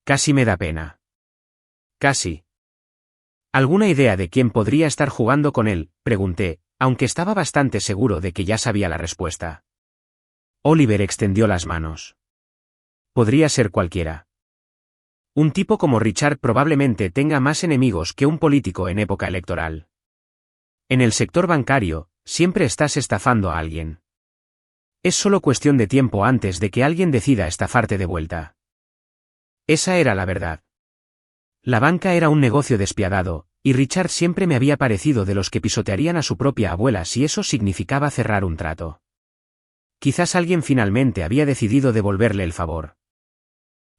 Casi me da pena. Casi. ¿Alguna idea de quién podría estar jugando con él?, pregunté, aunque estaba bastante seguro de que ya sabía la respuesta. Oliver extendió las manos. Podría ser cualquiera. Un tipo como Richard probablemente tenga más enemigos que un político en época electoral. En el sector bancario, siempre estás estafando a alguien. Es solo cuestión de tiempo antes de que alguien decida estafarte de vuelta. Esa era la verdad. La banca era un negocio despiadado, y Richard siempre me había parecido de los que pisotearían a su propia abuela si eso significaba cerrar un trato. Quizás alguien finalmente había decidido devolverle el favor.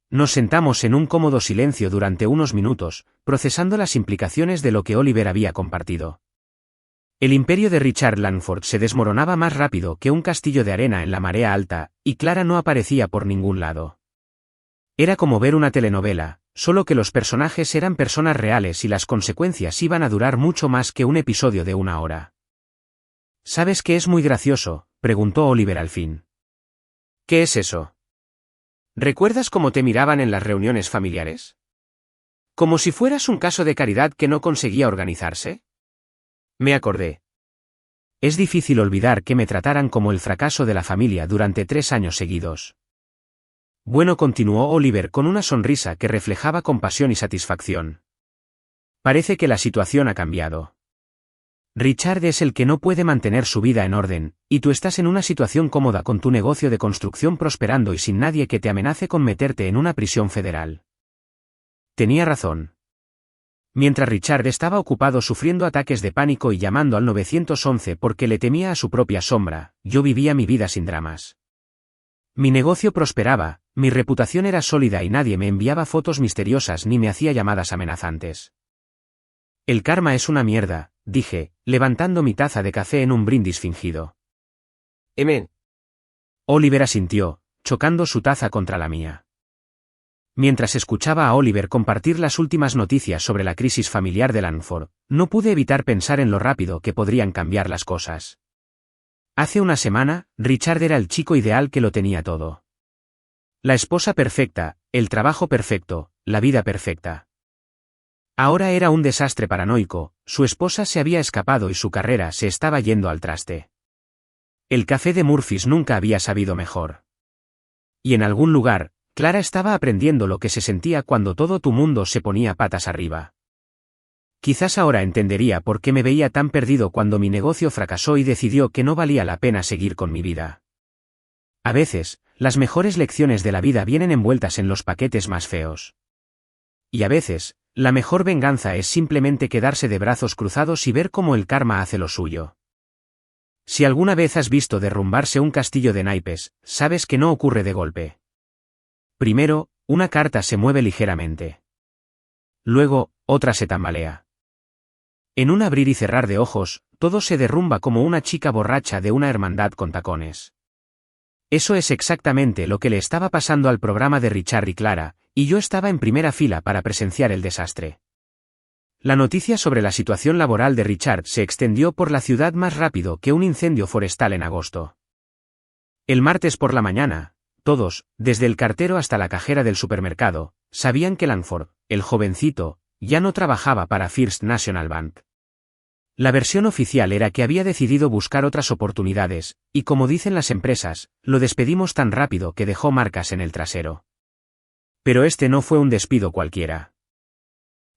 Nos sentamos en un cómodo silencio durante unos minutos, procesando las implicaciones de lo que Oliver había compartido. El imperio de Richard Langford se desmoronaba más rápido que un castillo de arena en la marea alta, y Clara no aparecía por ningún lado. Era como ver una telenovela, solo que los personajes eran personas reales y las consecuencias iban a durar mucho más que un episodio de 1 hora. ¿Sabes qué es muy gracioso?, preguntó Oliver al fin. ¿Qué es eso? ¿Recuerdas cómo te miraban en las reuniones familiares? ¿Como si fueras un caso de caridad que no conseguía organizarse? Me acordé. Es difícil olvidar que me trataran como el fracaso de la familia durante 3 años seguidos. Bueno, continuó Oliver con una sonrisa que reflejaba compasión y satisfacción. Parece que la situación ha cambiado. Richard es el que no puede mantener su vida en orden, y tú estás en una situación cómoda con tu negocio de construcción prosperando y sin nadie que te amenace con meterte en una prisión federal. Tenía razón. Mientras Richard estaba ocupado sufriendo ataques de pánico y llamando al 911 porque le temía a su propia sombra, yo vivía mi vida sin dramas. Mi negocio prosperaba, mi reputación era sólida y nadie me enviaba fotos misteriosas ni me hacía llamadas amenazantes. El karma es una mierda, dije, levantando mi taza de café en un brindis fingido. Amén. Oliver asintió, chocando su taza contra la mía. Mientras escuchaba a Oliver compartir las últimas noticias sobre la crisis familiar de Langford, no pude evitar pensar en lo rápido que podrían cambiar las cosas. Hace una semana, Richard era el chico ideal que lo tenía todo. La esposa perfecta, el trabajo perfecto, la vida perfecta. Ahora era un desastre paranoico, su esposa se había escapado y su carrera se estaba yendo al traste. El café de Murphy's nunca había sabido mejor. Y en algún lugar, Clara estaba aprendiendo lo que se sentía cuando todo tu mundo se ponía patas arriba. Quizás ahora entendería por qué me veía tan perdido cuando mi negocio fracasó y decidió que no valía la pena seguir con mi vida. A veces, las mejores lecciones de la vida vienen envueltas en los paquetes más feos. Y a veces, la mejor venganza es simplemente quedarse de brazos cruzados y ver cómo el karma hace lo suyo. Si alguna vez has visto derrumbarse un castillo de naipes, sabes que no ocurre de golpe. Primero, una carta se mueve ligeramente. Luego, otra se tambalea. En un abrir y cerrar de ojos, todo se derrumba como una chica borracha de una hermandad con tacones. Eso es exactamente lo que le estaba pasando al programa de Richard y Clara, y yo estaba en primera fila para presenciar el desastre. La noticia sobre la situación laboral de Richard se extendió por la ciudad más rápido que un incendio forestal en agosto. El martes por la mañana, todos, desde el cartero hasta la cajera del supermercado, sabían que Langford, el jovencito, ya no trabajaba para First National Bank. La versión oficial era que había decidido buscar otras oportunidades, y como dicen las empresas, lo despedimos tan rápido que dejó marcas en el trasero. Pero este no fue un despido cualquiera.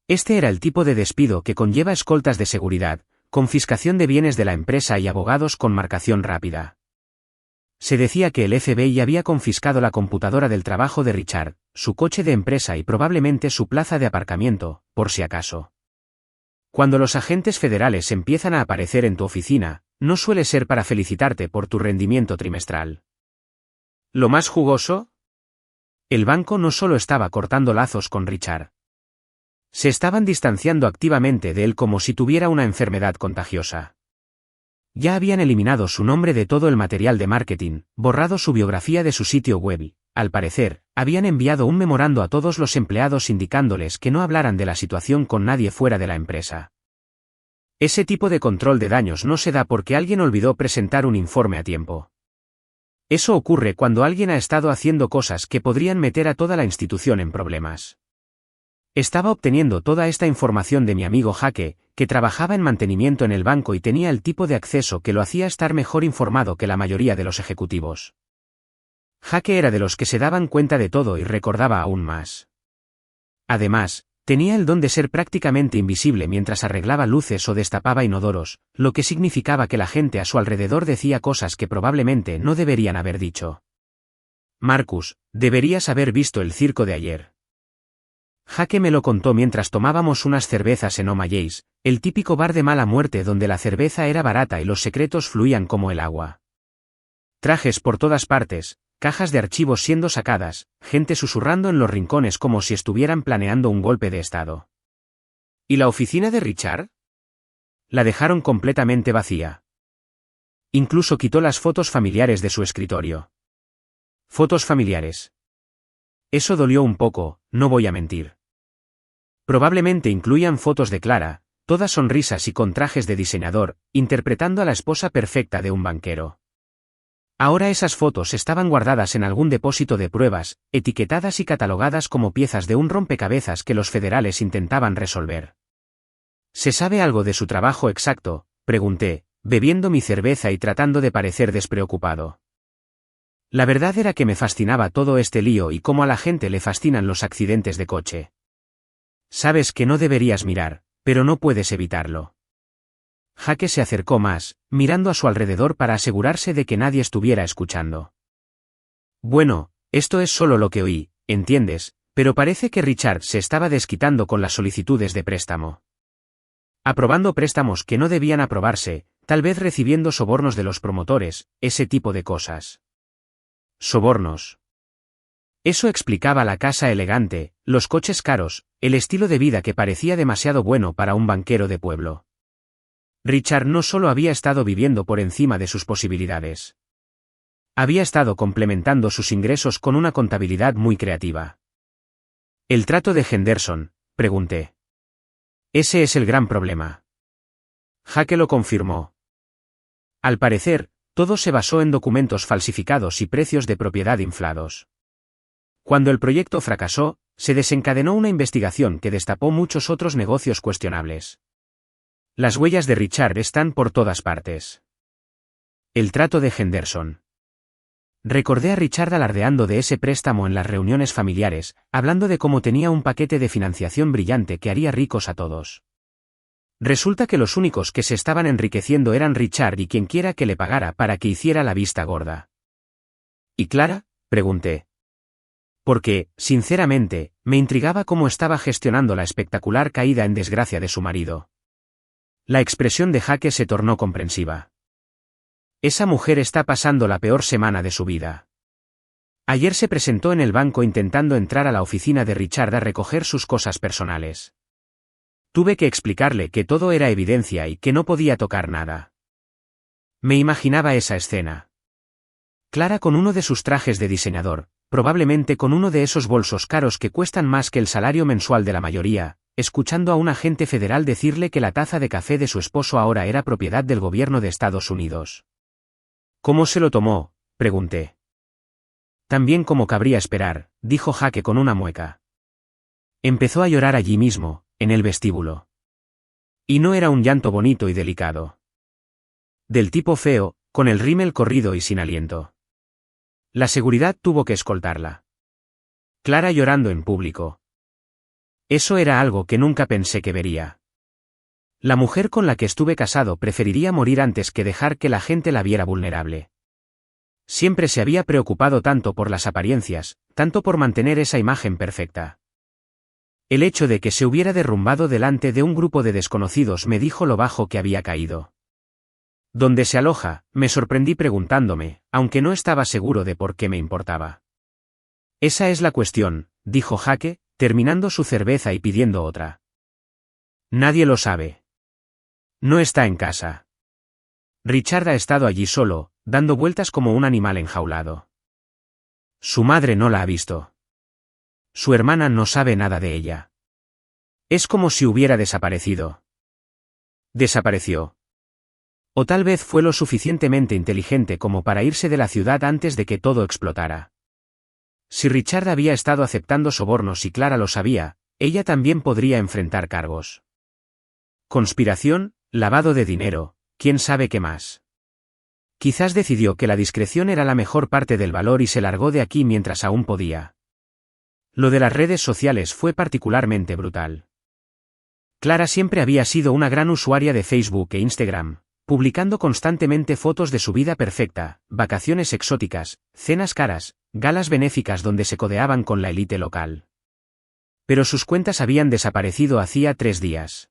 Este era el tipo de despido que conlleva escoltas de seguridad, confiscación de bienes de la empresa y abogados con marcación rápida. Se decía que el FBI había confiscado la computadora del trabajo de Richard, su coche de empresa y probablemente su plaza de aparcamiento, por si acaso. Cuando los agentes federales empiezan a aparecer en tu oficina, no suele ser para felicitarte por tu rendimiento trimestral. ¿Lo más jugoso? El banco no solo estaba cortando lazos con Richard. Se estaban distanciando activamente de él como si tuviera una enfermedad contagiosa. Ya habían eliminado su nombre de todo el material de marketing, borrado su biografía de su sitio web y, al parecer, habían enviado un memorando a todos los empleados indicándoles que no hablaran de la situación con nadie fuera de la empresa. Ese tipo de control de daños no se da porque alguien olvidó presentar un informe a tiempo. Eso ocurre cuando alguien ha estado haciendo cosas que podrían meter a toda la institución en problemas. Estaba obteniendo toda esta información de mi amigo Jake, que trabajaba en mantenimiento en el banco y tenía el tipo de acceso que lo hacía estar mejor informado que la mayoría de los ejecutivos. Jake era de los que se daban cuenta de todo y recordaba aún más. Además, tenía el don de ser prácticamente invisible mientras arreglaba luces o destapaba inodoros, lo que significaba que la gente a su alrededor decía cosas que probablemente no deberían haber dicho. Marcus, deberías haber visto el circo de ayer. Jake me lo contó mientras tomábamos unas cervezas en O'Malley's, el típico bar de mala muerte donde la cerveza era barata y los secretos fluían como el agua. Trajes por todas partes, cajas de archivos siendo sacadas, gente susurrando en los rincones como si estuvieran planeando un golpe de estado. ¿Y la oficina de Richard? La dejaron completamente vacía. Incluso quitó las fotos familiares de su escritorio. Fotos familiares. Eso dolió un poco, no voy a mentir. Probablemente incluían fotos de Clara, todas sonrisas y con trajes de diseñador, interpretando a la esposa perfecta de un banquero. Ahora esas fotos estaban guardadas en algún depósito de pruebas, etiquetadas y catalogadas como piezas de un rompecabezas que los federales intentaban resolver. ¿Se sabe algo de su trabajo exacto?, pregunté, bebiendo mi cerveza y tratando de parecer despreocupado. La verdad era que me fascinaba todo este lío y cómo a la gente le fascinan los accidentes de coche. Sabes que no deberías mirar, pero no puedes evitarlo. Jake se acercó más, mirando a su alrededor para asegurarse de que nadie estuviera escuchando. Bueno, esto es solo lo que oí, ¿entiendes? Pero parece que Richard se estaba desquitando con las solicitudes de préstamo. Aprobando préstamos que no debían aprobarse, tal vez recibiendo sobornos de los promotores, ese tipo de cosas. Sobornos. Eso explicaba la casa elegante, los coches caros, el estilo de vida que parecía demasiado bueno para un banquero de pueblo. Richard no solo había estado viviendo por encima de sus posibilidades. Había estado complementando sus ingresos con una contabilidad muy creativa. ¿El trato de Henderson?, pregunté. Ese es el gran problema. Jake lo confirmó. Al parecer, todo se basó en documentos falsificados y precios de propiedad inflados. Cuando el proyecto fracasó, se desencadenó una investigación que destapó muchos otros negocios cuestionables. Las huellas de Richard están por todas partes. El trato de Henderson. Recordé a Richard alardeando de ese préstamo en las reuniones familiares, hablando de cómo tenía un paquete de financiación brillante que haría ricos a todos. Resulta que los únicos que se estaban enriqueciendo eran Richard y quienquiera que le pagara para que hiciera la vista gorda. ¿Y Clara?, pregunté. Porque, sinceramente, me intrigaba cómo estaba gestionando la espectacular caída en desgracia de su marido. La expresión de Jake se tornó comprensiva. Esa mujer está pasando la peor semana de su vida. Ayer se presentó en el banco intentando entrar a la oficina de Richard a recoger sus cosas personales. Tuve que explicarle que todo era evidencia y que no podía tocar nada. Me imaginaba esa escena. Clara con uno de sus trajes de diseñador, probablemente con uno de esos bolsos caros que cuestan más que el salario mensual de la mayoría, escuchando a un agente federal decirle que la taza de café de su esposo ahora era propiedad del gobierno de Estados Unidos. ¿Cómo se lo tomó?, pregunté. También como cabría esperar, dijo Jake con una mueca. Empezó a llorar allí mismo, en el vestíbulo. Y no era un llanto bonito y delicado. Del tipo feo, con el rímel corrido y sin aliento. La seguridad tuvo que escoltarla. Clara llorando en público. Eso era algo que nunca pensé que vería. La mujer con la que estuve casado preferiría morir antes que dejar que la gente la viera vulnerable. Siempre se había preocupado tanto por las apariencias, tanto por mantener esa imagen perfecta. El hecho de que se hubiera derrumbado delante de un grupo de desconocidos me dijo lo bajo que había caído. ¿Dónde se aloja?, me sorprendí preguntándome, aunque no estaba seguro de por qué me importaba. Esa es la cuestión, dijo Jake, terminando su cerveza y pidiendo otra. Nadie lo sabe. No está en casa. Richard ha estado allí solo, dando vueltas como un animal enjaulado. Su madre no la ha visto. Su hermana no sabe nada de ella. Es como si hubiera desaparecido. Desapareció. O tal vez fue lo suficientemente inteligente como para irse de la ciudad antes de que todo explotara. Si Richard había estado aceptando sobornos y Clara lo sabía, ella también podría enfrentar cargos. Conspiración, lavado de dinero, quién sabe qué más. Quizás decidió que la discreción era la mejor parte del valor y se largó de aquí mientras aún podía. Lo de las redes sociales fue particularmente brutal. Clara siempre había sido una gran usuaria de Facebook e Instagram, publicando constantemente fotos de su vida perfecta, vacaciones exóticas, cenas caras, galas benéficas donde se codeaban con la élite local. Pero sus cuentas habían desaparecido hacía 3 días.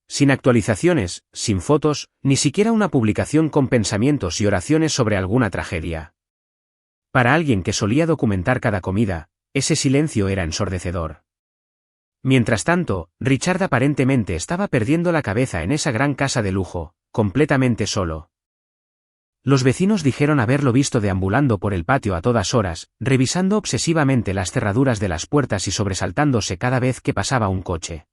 Sin actualizaciones, sin fotos, ni siquiera una publicación con pensamientos y oraciones sobre alguna tragedia. Para alguien que solía documentar cada comida, ese silencio era ensordecedor. Mientras tanto, Richard aparentemente estaba perdiendo la cabeza en esa gran casa de lujo, completamente solo. Los vecinos dijeron haberlo visto deambulando por el patio a todas horas, revisando obsesivamente las cerraduras de las puertas y sobresaltándose cada vez que pasaba un coche.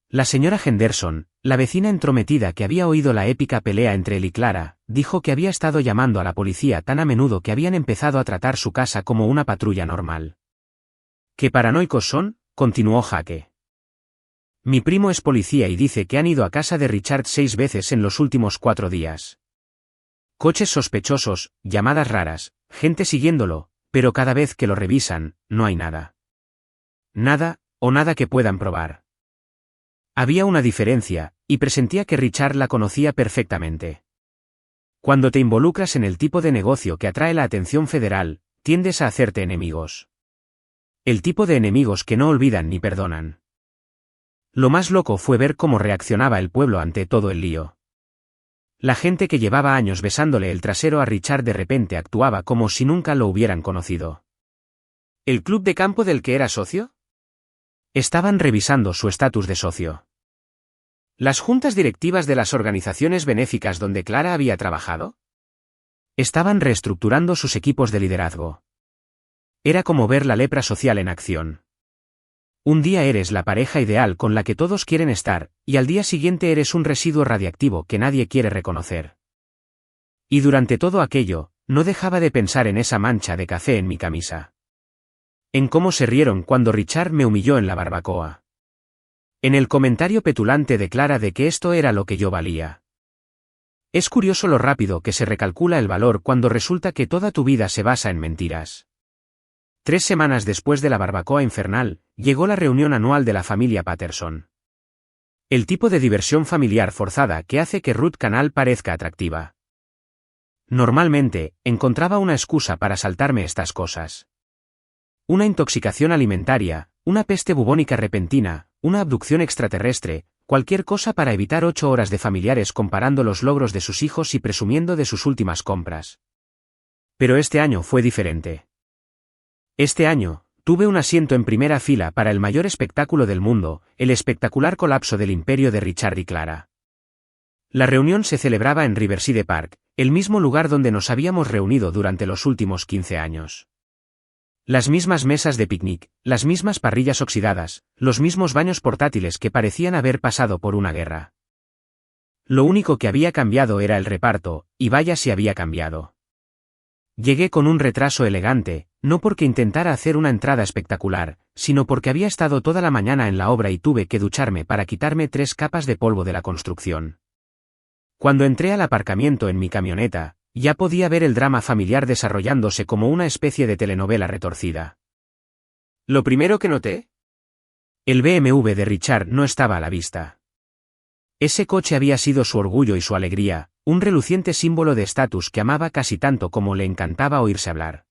La señora Henderson, la vecina entrometida que había oído la épica pelea entre él y Clara, dijo que había estado llamando a la policía tan a menudo que habían empezado a tratar su casa como una patrulla normal. ¿Qué paranoicos son?, continuó Jake. Mi primo es policía y dice que han ido a casa de Richard 6 veces en los últimos 4 días. Coches sospechosos, llamadas raras, gente siguiéndolo, pero cada vez que lo revisan, no hay nada. Nada, o nada que puedan probar. Había una diferencia, y presentía que Richard la conocía perfectamente. Cuando te involucras en el tipo de negocio que atrae la atención federal, tiendes a hacerte enemigos. El tipo de enemigos que no olvidan ni perdonan. Lo más loco fue ver cómo reaccionaba el pueblo ante todo el lío. La gente que llevaba años besándole el trasero a Richard de repente actuaba como si nunca lo hubieran conocido. ¿El club de campo del que era socio? Estaban revisando su estatus de socio. ¿Las juntas directivas de las organizaciones benéficas donde Clara había trabajado? Estaban reestructurando sus equipos de liderazgo. Era como ver la lepra social en acción. Un día eres la pareja ideal con la que todos quieren estar, y al día siguiente eres un residuo radiactivo que nadie quiere reconocer. Y durante todo aquello, no dejaba de pensar en esa mancha de café en mi camisa. En cómo se rieron cuando Richard me humilló en la barbacoa. En el comentario petulante de Clara de que esto era lo que yo valía. Es curioso lo rápido que se recalcula el valor cuando resulta que toda tu vida se basa en mentiras. 3 semanas después de la barbacoa infernal, llegó la reunión anual de la familia Patterson. El tipo de diversión familiar forzada que hace que Ruth Canal parezca atractiva. Normalmente, encontraba una excusa para saltarme estas cosas. Una intoxicación alimentaria, una peste bubónica repentina, una abducción extraterrestre, cualquier cosa para evitar 8 horas de familiares comparando los logros de sus hijos y presumiendo de sus últimas compras. Pero este año fue diferente. Este año, tuve un asiento en primera fila para el mayor espectáculo del mundo, el espectacular colapso del imperio de Richard y Clara. La reunión se celebraba en Riverside Park, el mismo lugar donde nos habíamos reunido durante los últimos 15 años. Las mismas mesas de picnic, las mismas parrillas oxidadas, los mismos baños portátiles que parecían haber pasado por una guerra. Lo único que había cambiado era el reparto, y vaya si había cambiado. Llegué con un retraso elegante, no porque intentara hacer una entrada espectacular, sino porque había estado toda la mañana en la obra y tuve que ducharme para quitarme 3 capas de polvo de la construcción. Cuando entré al aparcamiento en mi camioneta, ya podía ver el drama familiar desarrollándose como una especie de telenovela retorcida. ¿Lo primero que noté? El BMW de Richard no estaba a la vista. Ese coche había sido su orgullo y su alegría, un reluciente símbolo de estatus que amaba casi tanto como le encantaba oírse hablar.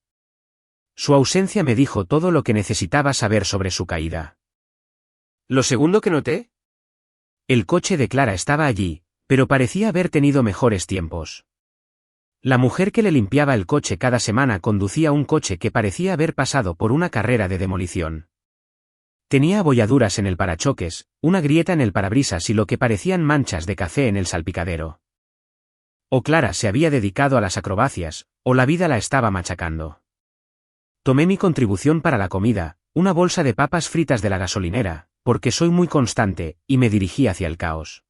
Su ausencia me dijo todo lo que necesitaba saber sobre su caída. ¿Lo segundo que noté? El coche de Clara estaba allí, pero parecía haber tenido mejores tiempos. La mujer que le limpiaba el coche cada semana conducía un coche que parecía haber pasado por una carrera de demolición. Tenía abolladuras en el parachoques, una grieta en el parabrisas y lo que parecían manchas de café en el salpicadero. O Clara se había dedicado a las acrobacias, o la vida la estaba machacando. Tomé mi contribución para la comida, una bolsa de papas fritas de la gasolinera, porque soy muy constante, y me dirigí hacia el caos.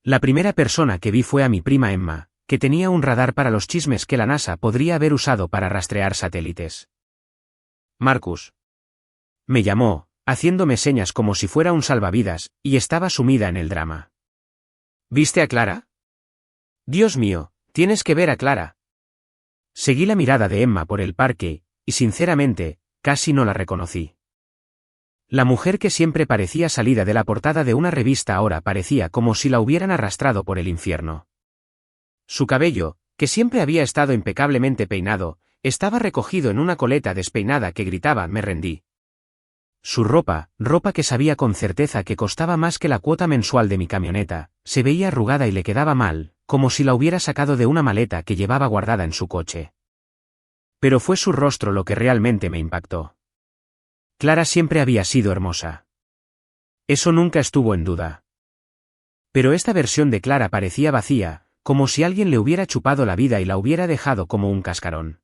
La primera persona que vi fue a mi prima Emma, que tenía un radar para los chismes que la NASA podría haber usado para rastrear satélites. Marcus. Me llamó, haciéndome señas como si fuera un salvavidas, y estaba sumida en el drama. ¿Viste a Clara? Dios mío, tienes que ver a Clara. Seguí la mirada de Emma por el parque, y sinceramente, casi no la reconocí. La mujer que siempre parecía salida de la portada de una revista ahora parecía como si la hubieran arrastrado por el infierno. Su cabello, que siempre había estado impecablemente peinado, estaba recogido en una coleta despeinada que gritaba «me rendí». Su ropa que sabía con certeza que costaba más que la cuota mensual de mi camioneta, se veía arrugada y le quedaba mal, como si la hubiera sacado de una maleta que llevaba guardada en su coche. Pero fue su rostro lo que realmente me impactó. Clara siempre había sido hermosa. Eso nunca estuvo en duda. Pero esta versión de Clara parecía vacía, como si alguien le hubiera chupado la vida y la hubiera dejado como un cascarón.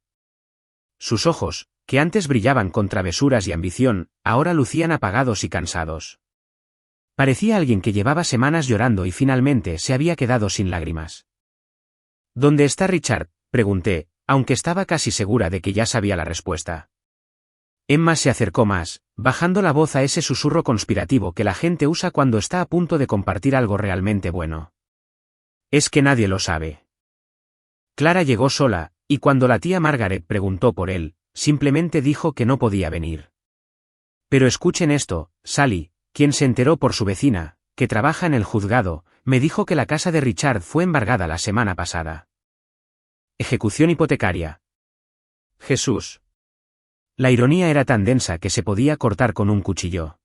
Sus ojos, que antes brillaban con travesuras y ambición, ahora lucían apagados y cansados. Parecía alguien que llevaba semanas llorando y finalmente se había quedado sin lágrimas. ¿Dónde está Richard?, pregunté, aunque estaba casi segura de que ya sabía la respuesta. Emma se acercó más, bajando la voz a ese susurro conspirativo que la gente usa cuando está a punto de compartir algo realmente bueno. Es que nadie lo sabe. Clara llegó sola, y cuando la tía Margaret preguntó por él, simplemente dijo que no podía venir. Pero escuchen esto, Sally, quien se enteró por su vecina, que trabaja en el juzgado, me dijo que la casa de Richard fue embargada la semana pasada. Ejecución hipotecaria. Jesús. La ironía era tan densa que se podía cortar con un cuchillo.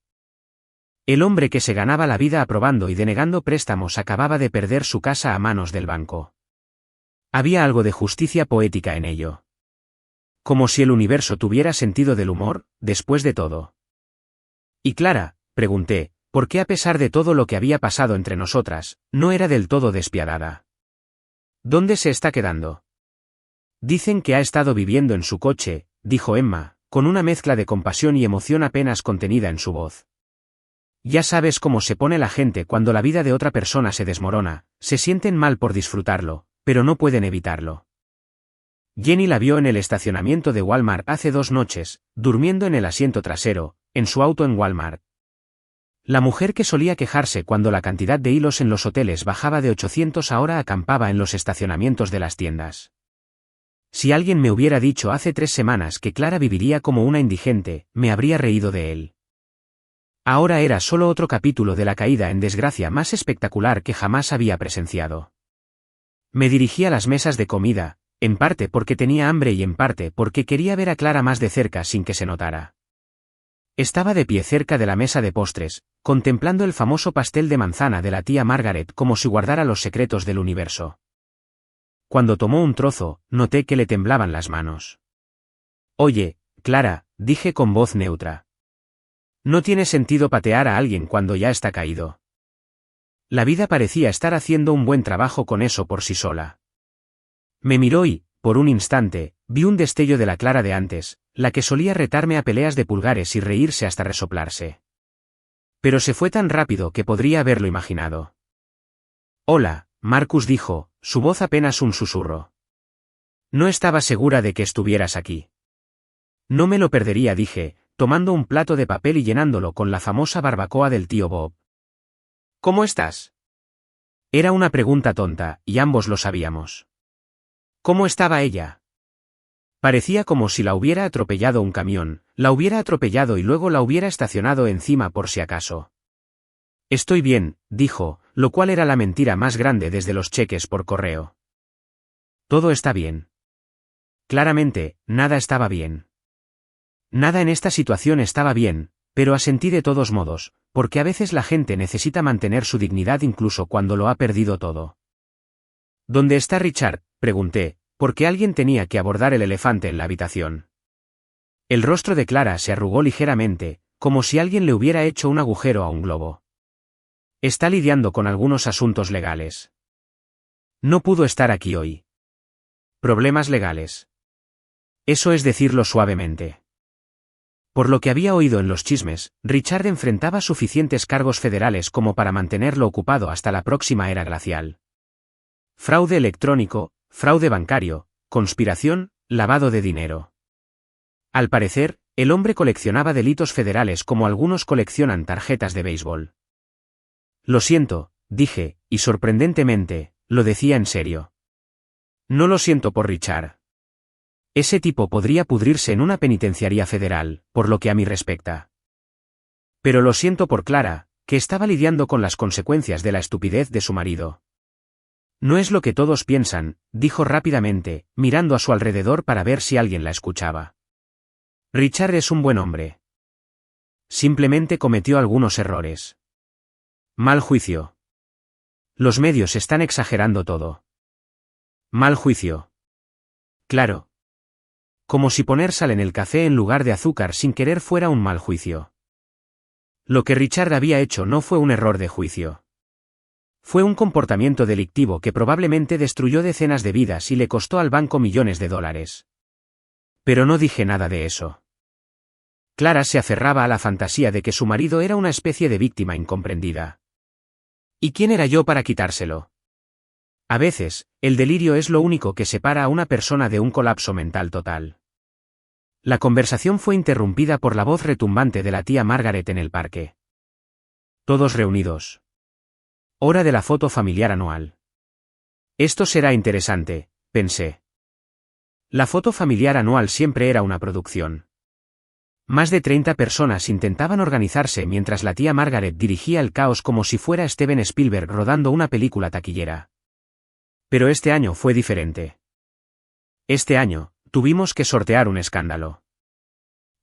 El hombre que se ganaba la vida aprobando y denegando préstamos acababa de perder su casa a manos del banco. Había algo de justicia poética en ello. Como si el universo tuviera sentido del humor, después de todo. ¿Y Clara?, pregunté, ¿por qué a pesar de todo lo que había pasado entre nosotras, no era del todo despiadada? ¿Dónde se está quedando? Dicen que ha estado viviendo en su coche, dijo Emma, con una mezcla de compasión y emoción apenas contenida en su voz. Ya sabes cómo se pone la gente cuando la vida de otra persona se desmorona, se sienten mal por disfrutarlo, pero no pueden evitarlo. Jenny la vio en el estacionamiento de Walmart hace 2 noches, durmiendo en el asiento trasero, en su auto en Walmart. La mujer que solía quejarse cuando la cantidad de hilos en los hoteles bajaba de 800 ahora acampaba en los estacionamientos de las tiendas. Si alguien me hubiera dicho hace 3 semanas que Clara viviría como una indigente, me habría reído de él. Ahora era solo otro capítulo de la caída en desgracia más espectacular que jamás había presenciado. Me dirigí a las mesas de comida, en parte porque tenía hambre y en parte porque quería ver a Clara más de cerca sin que se notara. Estaba de pie cerca de la mesa de postres, contemplando el famoso pastel de manzana de la tía Margaret como si guardara los secretos del universo. Cuando tomó un trozo, noté que le temblaban las manos. Oye, Clara, dije con voz neutra. No tiene sentido patear a alguien cuando ya está caído. La vida parecía estar haciendo un buen trabajo con eso por sí sola. Me miró y, por un instante, vi un destello de la Clara de antes, la que solía retarme a peleas de pulgares y reírse hasta resoplarse. Pero se fue tan rápido que podría haberlo imaginado. Hola, Marcus dijo, su voz apenas un susurro. No estaba segura de que estuvieras aquí. No me lo perdería, dije, tomando un plato de papel y llenándolo con la famosa barbacoa del tío Bob. ¿Cómo estás? Era una pregunta tonta, y ambos lo sabíamos. ¿Cómo estaba ella? Parecía como si la hubiera atropellado un camión, la hubiera atropellado y luego la hubiera estacionado encima por si acaso. Estoy bien, dijo, lo cual era la mentira más grande desde los cheques por correo. Todo está bien. Claramente, nada estaba bien. Nada en esta situación estaba bien, pero asentí de todos modos, porque a veces la gente necesita mantener su dignidad incluso cuando lo ha perdido todo. ¿Dónde está Richard?, pregunté, porque alguien tenía que abordar el elefante en la habitación. El rostro de Clara se arrugó ligeramente, como si alguien le hubiera hecho un agujero a un globo. Está lidiando con algunos asuntos legales. No pudo estar aquí hoy. Problemas legales. Eso es decirlo suavemente. Por lo que había oído en los chismes, Richard enfrentaba suficientes cargos federales como para mantenerlo ocupado hasta la próxima era glacial. Fraude electrónico, fraude bancario, conspiración, lavado de dinero. Al parecer, el hombre coleccionaba delitos federales como algunos coleccionan tarjetas de béisbol. Lo siento, dije, y sorprendentemente, lo decía en serio. No lo siento por Richard. Ese tipo podría pudrirse en una penitenciaría federal, por lo que a mí respecta. Pero lo siento por Clara, que estaba lidiando con las consecuencias de la estupidez de su marido. No es lo que todos piensan, dijo rápidamente, mirando a su alrededor para ver si alguien la escuchaba. Richard es un buen hombre. Simplemente cometió algunos errores. Mal juicio. Los medios están exagerando todo. Mal juicio. Claro. Como si poner sal en el café en lugar de azúcar sin querer fuera un mal juicio. Lo que Richard había hecho no fue un error de juicio. Fue un comportamiento delictivo que probablemente destruyó decenas de vidas y le costó al banco millones de dólares. Pero no dije nada de eso. Clara se aferraba a la fantasía de que su marido era una especie de víctima incomprendida. ¿Y quién era yo para quitárselo? A veces, el delirio es lo único que separa a una persona de un colapso mental total. La conversación fue interrumpida por la voz retumbante de la tía Margaret en el parque. Todos reunidos. Hora de la foto familiar anual. Esto será interesante, pensé. La foto familiar anual siempre era una producción. Más de 30 personas intentaban organizarse mientras la tía Margaret dirigía el caos como si fuera Steven Spielberg rodando una película taquillera. Pero este año fue diferente. Este año, tuvimos que sortear un escándalo.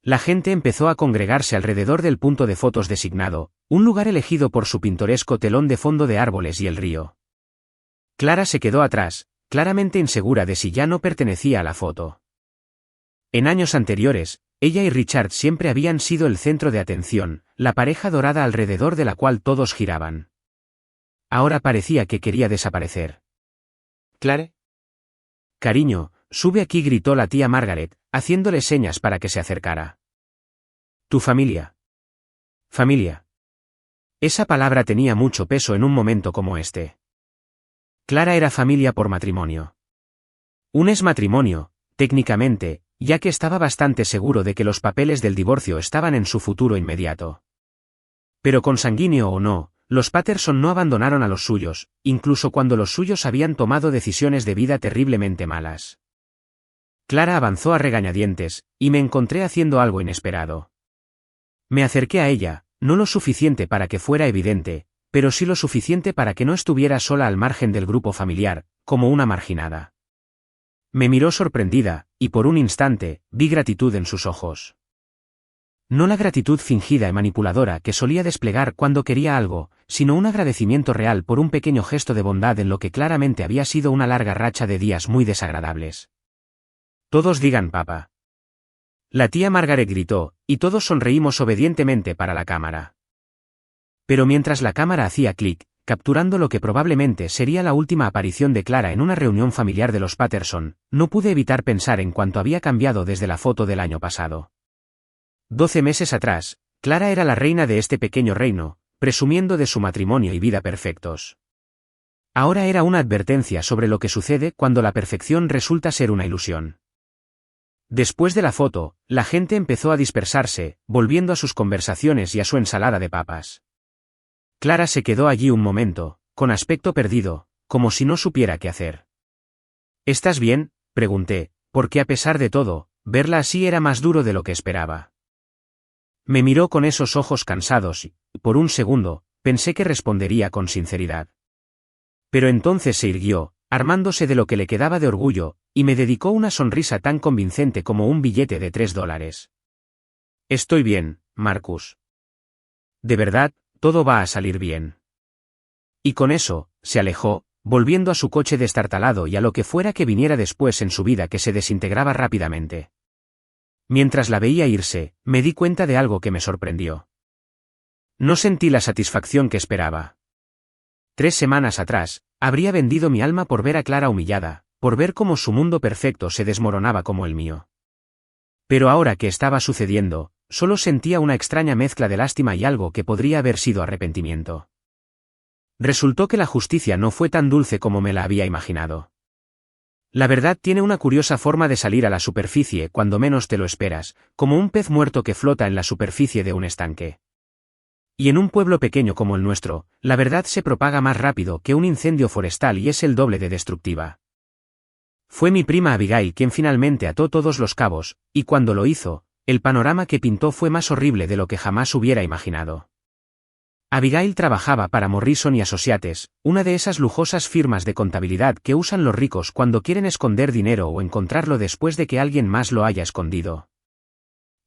La gente empezó a congregarse alrededor del punto de fotos designado, un lugar elegido por su pintoresco telón de fondo de árboles y el río. Clara se quedó atrás, claramente insegura de si ya no pertenecía a la foto. En años anteriores, ella y Richard siempre habían sido el centro de atención, la pareja dorada alrededor de la cual todos giraban. Ahora parecía que quería desaparecer. ¿Clare? Cariño, sube aquí, gritó la tía Margaret, haciéndole señas para que se acercara. Tu familia. Familia. Esa palabra tenía mucho peso en un momento como este. Clara era familia por matrimonio. Un matrimonio, técnicamente, ya que estaba bastante seguro de que los papeles del divorcio estaban en su futuro inmediato. Pero consanguíneo o no, los Patterson no abandonaron a los suyos, incluso cuando los suyos habían tomado decisiones de vida terriblemente malas. Clara avanzó a regañadientes, y me encontré haciendo algo inesperado. Me acerqué a ella, no lo suficiente para que fuera evidente, pero sí lo suficiente para que no estuviera sola al margen del grupo familiar, como una marginada. Me miró sorprendida, y por un instante, vi gratitud en sus ojos. No la gratitud fingida y manipuladora que solía desplegar cuando quería algo, sino un agradecimiento real por un pequeño gesto de bondad en lo que claramente había sido una larga racha de días muy desagradables. Todos digan papá. La tía Margaret gritó, y todos sonreímos obedientemente para la cámara. Pero mientras la cámara hacía clic, capturando lo que probablemente sería la última aparición de Clara en una reunión familiar de los Patterson, no pude evitar pensar en cuánto había cambiado desde la foto del año pasado. 12 meses atrás, Clara era la reina de este pequeño reino, presumiendo de su matrimonio y vida perfectos. Ahora era una advertencia sobre lo que sucede cuando la perfección resulta ser una ilusión. Después de la foto, la gente empezó a dispersarse, volviendo a sus conversaciones y a su ensalada de papas. Clara se quedó allí un momento, con aspecto perdido, como si no supiera qué hacer. ¿Estás bien?, pregunté, porque a pesar de todo, verla así era más duro de lo que esperaba. Me miró con esos ojos cansados y, por un segundo, pensé que respondería con sinceridad. Pero entonces se irguió, armándose de lo que le quedaba de orgullo, y me dedicó una sonrisa tan convincente como un billete de $3. Estoy bien, Marcus. De verdad, todo va a salir bien. Y con eso, se alejó, volviendo a su coche destartalado y a lo que fuera que viniera después en su vida que se desintegraba rápidamente. Mientras la veía irse, me di cuenta de algo que me sorprendió. No sentí la satisfacción que esperaba. 3 semanas atrás, habría vendido mi alma por ver a Clara humillada, por ver cómo su mundo perfecto se desmoronaba como el mío. Pero ahora que estaba sucediendo, solo sentía una extraña mezcla de lástima y algo que podría haber sido arrepentimiento. Resultó que la justicia no fue tan dulce como me la había imaginado. La verdad tiene una curiosa forma de salir a la superficie cuando menos te lo esperas, como un pez muerto que flota en la superficie de un estanque. Y en un pueblo pequeño como el nuestro, la verdad se propaga más rápido que un incendio forestal y es el doble de destructiva. Fue mi prima Abigail quien finalmente ató todos los cabos, y cuando lo hizo, el panorama que pintó fue más horrible de lo que jamás hubiera imaginado. Abigail trabajaba para Morrison & Associates, una de esas lujosas firmas de contabilidad que usan los ricos cuando quieren esconder dinero o encontrarlo después de que alguien más lo haya escondido.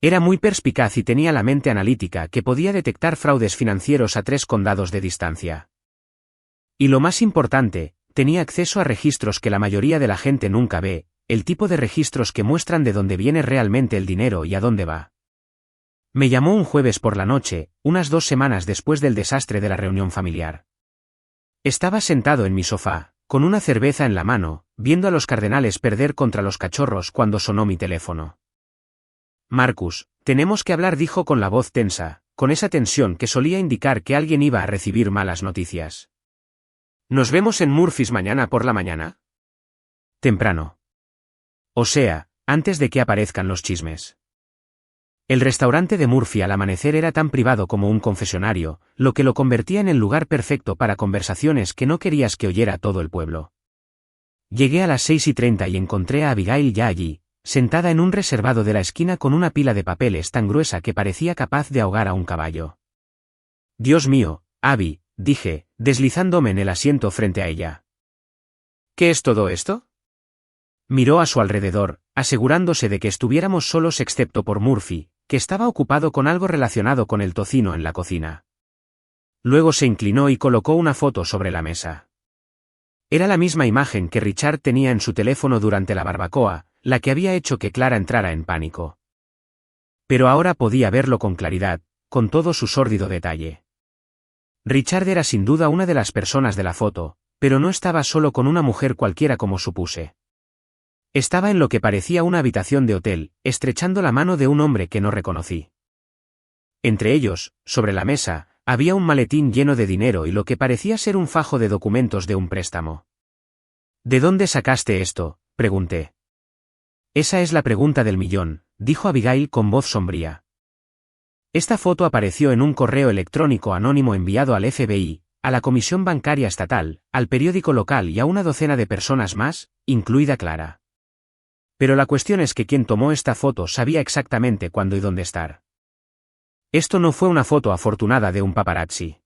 Era muy perspicaz y tenía la mente analítica que podía detectar fraudes financieros a 3 condados de distancia. Y lo más importante, tenía acceso a registros que la mayoría de la gente nunca ve, el tipo de registros que muestran de dónde viene realmente el dinero y a dónde va. Me llamó un jueves por la noche, unas 2 semanas después del desastre de la reunión familiar. Estaba sentado en mi sofá, con una cerveza en la mano, viendo a los Cardenales perder contra los Cachorros cuando sonó mi teléfono. Marcus, tenemos que hablar, dijo con la voz tensa, con esa tensión que solía indicar que alguien iba a recibir malas noticias. ¿Nos vemos en Murphy's mañana por la mañana? Temprano. O sea, antes de que aparezcan los chismes. El restaurante de Murphy al amanecer era tan privado como un confesionario, lo que lo convertía en el lugar perfecto para conversaciones que no querías que oyera todo el pueblo. Llegué a las 6:30 y encontré a Abigail ya allí, sentada en un reservado de la esquina con una pila de papeles tan gruesa que parecía capaz de ahogar a un caballo. Dios mío, Abby, dije, deslizándome en el asiento frente a ella. ¿Qué es todo esto? Miró a su alrededor, asegurándose de que estuviéramos solos excepto por Murphy, que estaba ocupado con algo relacionado con el tocino en la cocina. Luego se inclinó y colocó una foto sobre la mesa. Era la misma imagen que Richard tenía en su teléfono durante la barbacoa, la que había hecho que Clara entrara en pánico. Pero ahora podía verlo con claridad, con todo su sórdido detalle. Richard era sin duda una de las personas de la foto, pero no estaba solo con una mujer cualquiera como supuse. Estaba en lo que parecía una habitación de hotel, estrechando la mano de un hombre que no reconocí. Entre ellos, sobre la mesa, había un maletín lleno de dinero y lo que parecía ser un fajo de documentos de un préstamo. ¿De dónde sacaste esto?, pregunté. Esa es la pregunta del millón, dijo Abigail con voz sombría. Esta foto apareció en un correo electrónico anónimo enviado al FBI, a la Comisión Bancaria Estatal, al periódico local y a una docena de personas más, incluida Clara. Pero la cuestión es que quien tomó esta foto sabía exactamente cuándo y dónde estar. Esto no fue una foto afortunada de un paparazzi.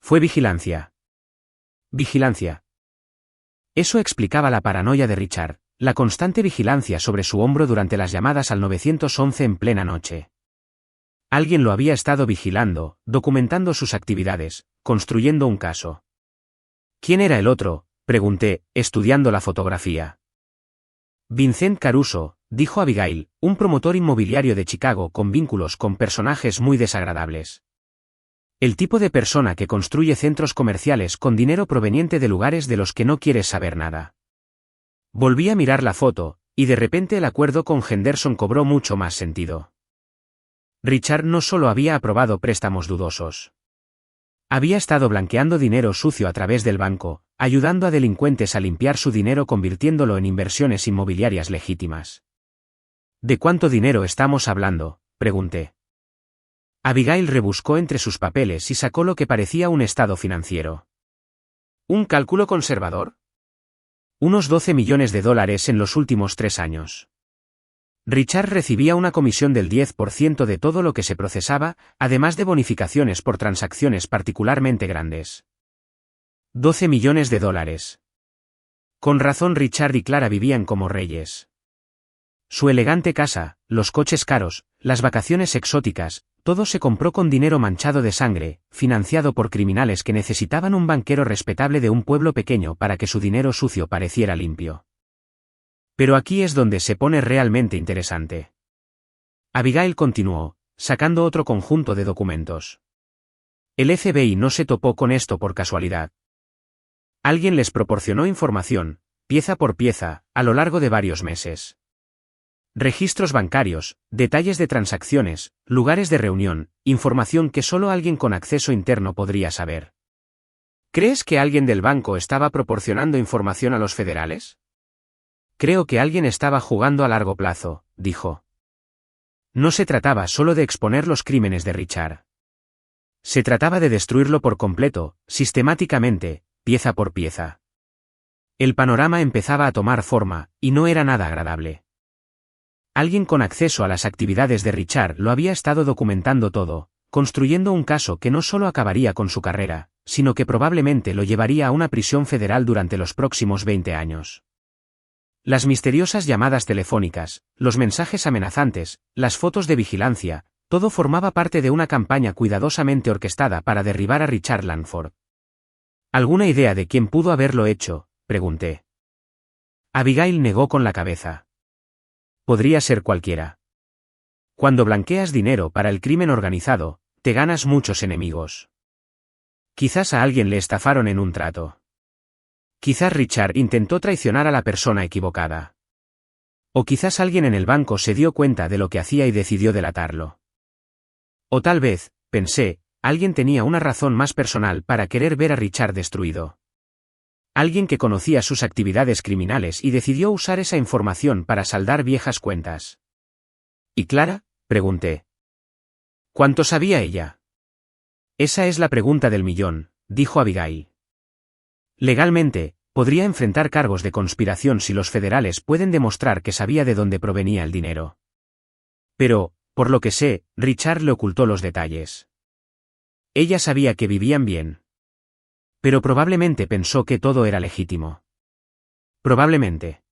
Fue vigilancia. Vigilancia. Eso explicaba la paranoia de Richard, la constante vigilancia sobre su hombro durante las llamadas al 911 en plena noche. Alguien lo había estado vigilando, documentando sus actividades, construyendo un caso. ¿Quién era el otro?, pregunté, estudiando la fotografía. Vincent Caruso, dijo Abigail, un promotor inmobiliario de Chicago con vínculos con personajes muy desagradables. El tipo de persona que construye centros comerciales con dinero proveniente de lugares de los que no quieres saber nada. Volví a mirar la foto, y de repente el acuerdo con Henderson cobró mucho más sentido. Richard no solo había aprobado préstamos dudosos. Había estado blanqueando dinero sucio a través del banco, ayudando a delincuentes a limpiar su dinero convirtiéndolo en inversiones inmobiliarias legítimas. ¿De cuánto dinero estamos hablando?, pregunté. Abigail rebuscó entre sus papeles y sacó lo que parecía un estado financiero. ¿Un cálculo conservador? Unos 12 millones de dólares en los últimos 3 años. Richard recibía una comisión del 10% de todo lo que se procesaba, además de bonificaciones por transacciones particularmente grandes. 12 millones de dólares. Con razón Richard y Clara vivían como reyes. Su elegante casa, los coches caros, las vacaciones exóticas, todo se compró con dinero manchado de sangre, financiado por criminales que necesitaban un banquero respetable de un pueblo pequeño para que su dinero sucio pareciera limpio. Pero aquí es donde se pone realmente interesante. Abigail continuó, sacando otro conjunto de documentos. El FBI no se topó con esto por casualidad. Alguien les proporcionó información, pieza por pieza, a lo largo de varios meses. Registros bancarios, detalles de transacciones, lugares de reunión, información que solo alguien con acceso interno podría saber. ¿Crees que alguien del banco estaba proporcionando información a los federales? Creo que alguien estaba jugando a largo plazo, dijo. No se trataba solo de exponer los crímenes de Richard. Se trataba de destruirlo por completo, sistemáticamente, pieza por pieza. El panorama empezaba a tomar forma, y no era nada agradable. Alguien con acceso a las actividades de Richard lo había estado documentando todo, construyendo un caso que no solo acabaría con su carrera, sino que probablemente lo llevaría a una prisión federal durante los próximos 20 años. Las misteriosas llamadas telefónicas, los mensajes amenazantes, las fotos de vigilancia, todo formaba parte de una campaña cuidadosamente orquestada para derribar a Richard Langford. ¿Alguna idea de quién pudo haberlo hecho?, pregunté. Abigail negó con la cabeza. Podría ser cualquiera. Cuando blanqueas dinero para el crimen organizado, te ganas muchos enemigos. Quizás a alguien le estafaron en un trato. Quizás Richard intentó traicionar a la persona equivocada. O quizás alguien en el banco se dio cuenta de lo que hacía y decidió delatarlo. O tal vez, pensé, alguien tenía una razón más personal para querer ver a Richard destruido. Alguien que conocía sus actividades criminales y decidió usar esa información para saldar viejas cuentas. ¿Y Clara?, pregunté. ¿Cuánto sabía ella? Esa es la pregunta del millón, dijo Abigail. Legalmente, podría enfrentar cargos de conspiración si los federales pueden demostrar que sabía de dónde provenía el dinero. Pero, por lo que sé, Richard le ocultó los detalles. Ella sabía que vivían bien. Pero probablemente pensó que todo era legítimo. Probablemente.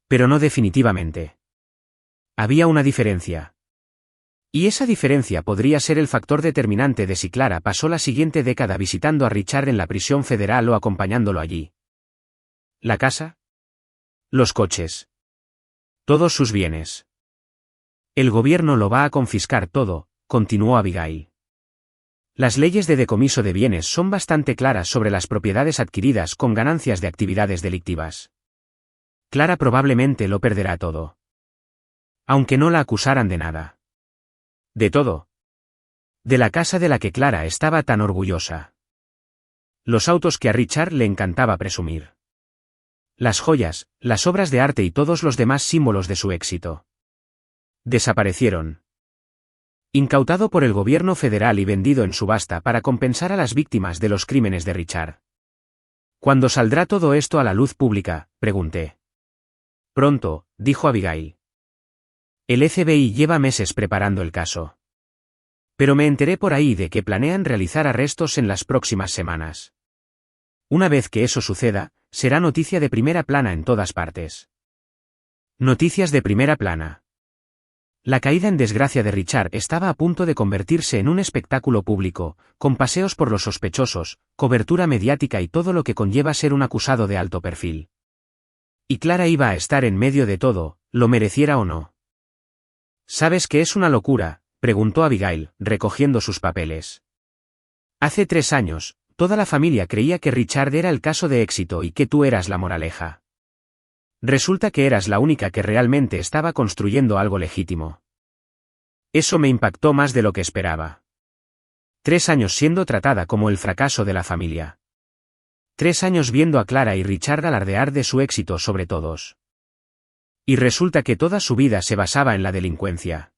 Pero no definitivamente. Había una diferencia. Y esa diferencia podría ser el factor determinante de si Clara pasó la siguiente década visitando a Richard en la prisión federal o acompañándolo allí. ¿La casa? Los coches. Todos sus bienes. El gobierno lo va a confiscar todo, continuó Abigail. Las leyes de decomiso de bienes son bastante claras sobre las propiedades adquiridas con ganancias de actividades delictivas. Clara probablemente lo perderá todo. Aunque no la acusaran de nada. De todo. De la casa de la que Clara estaba tan orgullosa. Los autos que a Richard le encantaba presumir. Las joyas, las obras de arte y todos los demás símbolos de su éxito. Desaparecieron. Incautado por el gobierno federal y vendido en subasta para compensar a las víctimas de los crímenes de Richard. ¿Cuándo saldrá todo esto a la luz pública?, pregunté. Pronto, dijo Abigail. El FBI lleva meses preparando el caso. Pero me enteré por ahí de que planean realizar arrestos en las próximas semanas. Una vez que eso suceda, será noticia de primera plana en todas partes. Noticias de primera plana. La caída en desgracia de Richard estaba a punto de convertirse en un espectáculo público, con paseos por los sospechosos, cobertura mediática y todo lo que conlleva ser un acusado de alto perfil. Y Clara iba a estar en medio de todo, lo mereciera o no. ¿Sabes qué es una locura?, preguntó Abigail, recogiendo sus papeles. Hace 3 años, toda la familia creía que Richard era el caso de éxito y que tú eras la moraleja. Resulta que eras la única que realmente estaba construyendo algo legítimo. Eso me impactó más de lo que esperaba. 3 años siendo tratada como el fracaso de la familia. 3 años viendo a Clara y Richard alardear de su éxito sobre todos. Y resulta que toda su vida se basaba en la delincuencia.